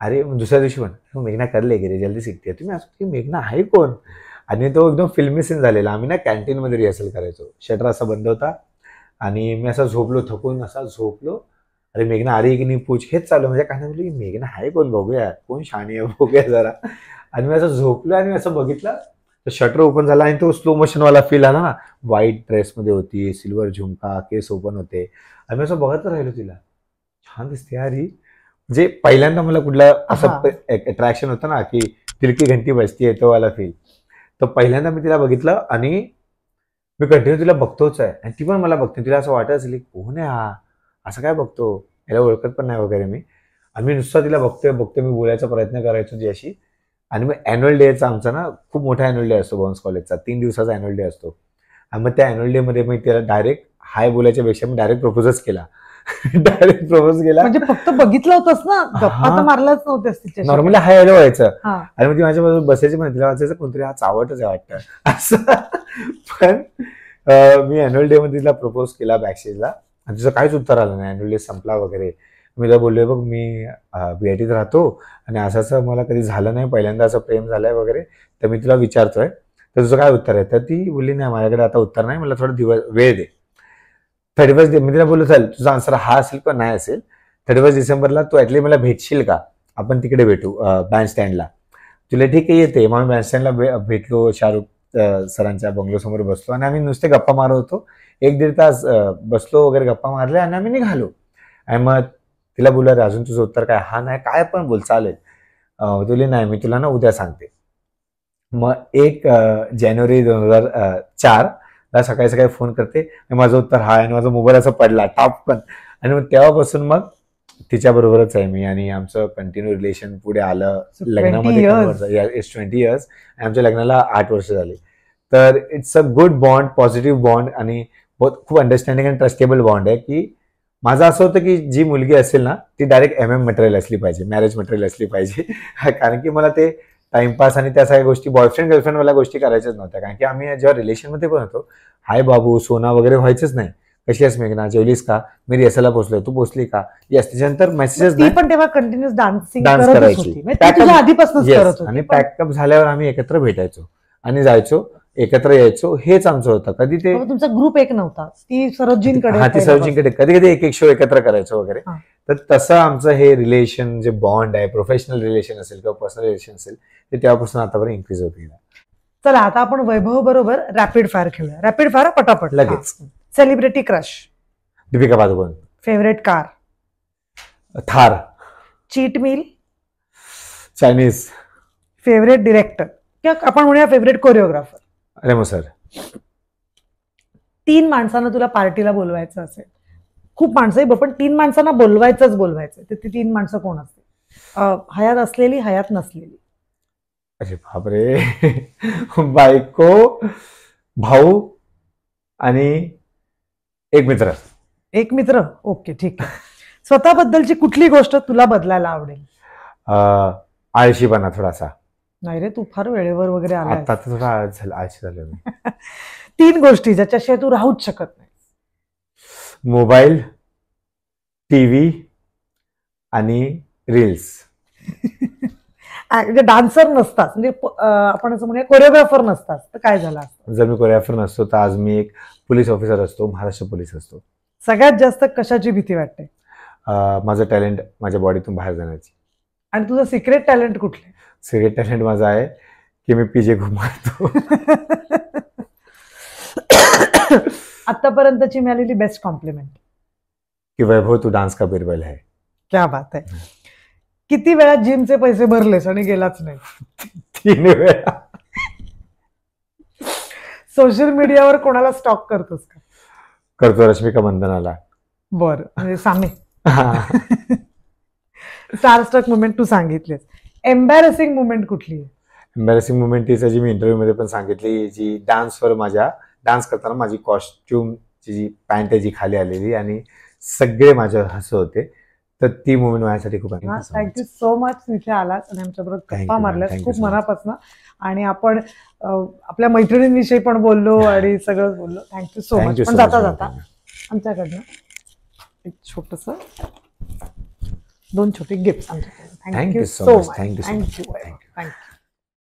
अरे दुसऱ्या दिवशी पण मेघना कर लेगी जल्दी सीखते. तुम्ही असं, ती मेघना आहे कोण? आणि तो एकदम फिल्मी सीन झालेला. आम्ही ना कॅन्टीनमध्ये रिहर्सल करायचो, शटर असा बंद होता, आणि मी असा झोपलो, थकून असा झोपलो. अरे मेघना आ रही की नाही पूछ, हेच चालू. म्हणजे काय नाही, मेघना आहे कोण, बघूया कोण शाणी आहे, बघूया जरा. आणि मी असं झोपलो आणि असं बघितलं तर शटर ओपन झाला, आणि तो स्लो मोशन वाला फील आला ना. व्हाईट ड्रेसमध्ये होती, सिल्वर झुमका, केस ओपन होते, आणि मी असं बघत राहिलो तिला. छान दिसते यार ही. म्हणजे पहिल्यांदा मला कुठला असं अट्रॅक्शन होतं ना की तिरकी घंटी बजती तो वाला फील. तर पहिल्यांदा मी तिला बघितलं, आणि मी कंटिन्यू तिला बघतोच आहे, आणि ती पण मला बघते. तिला असं वाटत असेल कोण आहे हा, असं काय बघतो, याला ओळखत पण नाही वगैरे मी. आणि मी नुसतं तिला बघतोय, मी बोलायचा प्रयत्न करायचो तिच्याशी. आणि मग अॅन्युअल डेचा आमचा ना खूप मोठा अॅन्युअल डे असतो भवन्स कॉलेजचा, 3 दिवसाचा अॅन्युअल डे असतो. आणि मग त्या अॅन्युअल डे मध्ये मी तिला डायरेक्ट हाय बोलायच्या पेक्षा मी डायरेक्ट प्रपोजच केला. डायरेक्ट प्रपोज केला. म्हणजे फक्त बघितलं होतंस ना, गप्पा तर मारलाच नव्हत्यास तिच्या? नॉर्मली हाय हॅलो व्हायचं, आणि मग ती माझ्याबरोबर बसायची, पण तिला वाचायचं कोणतरी हा चावटच आहे वाटतं असं. पण मी अॅन्युअल डे मध्ये तिला प्रपोज केला बॅकस्टेजला, आणि तिचं काहीच उत्तर आलं नाही. अॅन्युअल डे संपला वगैरे. मी तिला बोललोय, बघ मी VITत राहतो, आणि असं मला कधी झालं नाही, पहिल्यांदा असं प्रेम झालंय वगैरे, तर मी तुला विचारतोय, तर तुझं काय उत्तर आहे? तर ती बोलली, नाही माझ्याकडे आता उत्तर नाही, मला थोडा दिवस वेळ दे. 31 डे मी तिला बोललो, चल तुझा आन्सर हा असेल किंवा नाही असेल, 31 डिसेंबरला तू ॲटलीस्ट मला भेटशील का, आपण तिकडे भेटू बँड स्टँडला. तुला ठीक आहे येते. मग बँड स्टँडला भेटलो, शाहरुख सरांच्या बंगलोसमोर बसलो, आणि आम्ही नुसते गप्पा मारत होतो. 1-1.5 तास बसलो वगैरे, गप्पा मारल्या, आणि आम्ही निघालो. आणि मग तिला बोललो, अरे अजून तुझं उत्तर काय? हा नाही, काय पण बोल चालेल. तुला नाही, मी तुला ना उद्या सांगते. मग 1 जानेवारी 2004 ला सकाळी सकाळी फोन करते, आणि माझं उत्तर हा आहे, आणि माझा मोबाईल असा पडला टॉप पण. आणि मग तेव्हापासून मग तिच्याबरोबरच आहे मी, आणि आमचं कंटिन्यू रिलेशन पुढे आलं. लग्नामध्ये 20 इयर्स, आणि आमच्या लग्नाला 8 वर्ष झाली. तर it's a good bond, positive bond, आणि खूप अंडरस्टँडिंग आणि ट्रस्टेबल बॉन्ड आहे. की माझं असं होतं की जी मुलगी असेल ना ती डायरेक्ट MM मटेरियल असली पाहिजे, मॅरेज मटेरियल असली पाहिजे. कारण की मला ते टाइमपास आणि त्या सगळ्या गोष्टी, बॉयफ्रेंड गर्लफ्रेंड मला गोष्टी करायच्याच नव्हत्या. कारण की आम्ही जेव्हा रिलेशनमध्ये पण होतो, हाय बाबू सोना वगैरे व्हायचंच नाही. कशी आहेस मेघना, जेवलीस का, मी रिहर्सलला पोहोचलोय, तू पोहोचली का, येस. त्याच्यानंतर मेसेजेस ती पण तेव्हा कंटिन्युअस डान्स करायची, आधीपासून. आणि पॅकअप झाल्यावर आम्ही एकत्र भेटायचो आणि जायचो, एकत्र यायचो. हेच आमचं होतं. कधी ते तुमचा ग्रुप एक नव्हता, ती सरोजींकडे, ती सरोजींकडे, कधी कधी एक शो एकत्र करायचो वगैरे. तर तसं आमचं हे रिलेशन जे बॉन्ड आहे, प्रोफेशनल रिलेशन असेल किंवा पर्सनल रिलेशन असेल, ते तेव्हापासून आतापर्यंत इन्क्रीज होत गेलं. चला आता आपण वैभव बरोबर रॅपिड फायर खेळूया. रॅपिड फायर पटापट लगेच. Celebrity crush? Deepika Padukone. Favourite car? Thar. Cheat meal? Chinese. Favourite director किंवा आपण म्हणूया फेवरेट कोरिओग्राफर? रेमो सर. 3 माणसांना तुला पार्टीला बोलवायचं असेल, खूप माणसं आहे पण 3 माणसांना बोलवायचं, तर ती 3 माणसं कोण असते? हयात असलेली, हयात नसलेली? अरे बापरे. बायको, भाऊ, आणि एक मित्र. एक मित्र. ओके, ठीक आहे. स्वतःबद्दलची कुठली गोष्ट तुला बदलायला आवडेल? आळशीपणा थोडासा. नाही रे, तू फार वेळेवर वगैरे आला. आता थोडा आळशी झालो मी. 3 गोष्टी ज्याच्याशिवाय तू राहूच शकत नाही. मोबाईल, टीव्ही आणि रील्स. म्हणजे डान्सर नसतास, म्हणजे आपण असं म्हणूया कोरिओग्राफर नसतास तर काय झालं असतं? जर मी कोरिओग्राफर नसतो तर आज मी एक पोलीस ऑफिसर असतो, महाराष्ट्र पोलीस असतो. सगळ्यात जास्त कशाची भीती वाटते? माझं टॅलेंट माझ्या बॉडीतून बाहेर जाण्याची. आणि तुझं सिक्रेट टॅलेंट कुठले? सिक्रेट टॅलेंट माझा आहे की मी पीजे खूप मारतो. आतापर्यंतची मिळालेली बेस्ट कॉम्प्लिमेंट? की वैभव तू डान्स का बिरबल है. क्या बात आहे. किती वेळा जिमचे पैसे भरलेस आणि गेलाच नाही? 3 वेळा. सोशल मीडियावर कोणाला स्टॉक करतोस का? करतो, रश्मिका मंदनाला. बर, म्हणजे सामे. स्टारस्ट्रक मुमेंट तू सांगितलेस. एम्बॅरेसिंग मुमेंट कुठली आहे? एम्बॅरेसिंग मुमेंट ती जी मी इंटरव्ह्यू मध्ये पण सांगितली, जी डान्स करताना माझी कॉस्ट्युमची जी पॅन्ट आहे जी खाली आलेली आणि सगळे माझ्या हसत होते, तर ती मुमेंट माझ्यासाठी खूप. Thank you so much. इथे आलास आणि आमच्याबरोबर गप्पा मारल्यास खूप मनापासून. आणि आपण आपल्या मैत्रिणींविषयी पण बोललो आणि सगळं बोललो. Thank you so much. पण जाता जाता आमच्याकडनं एक छोटस 2 छोटे गिफ्ट आमच्याकडनं. Thank you so much. थँक्यू.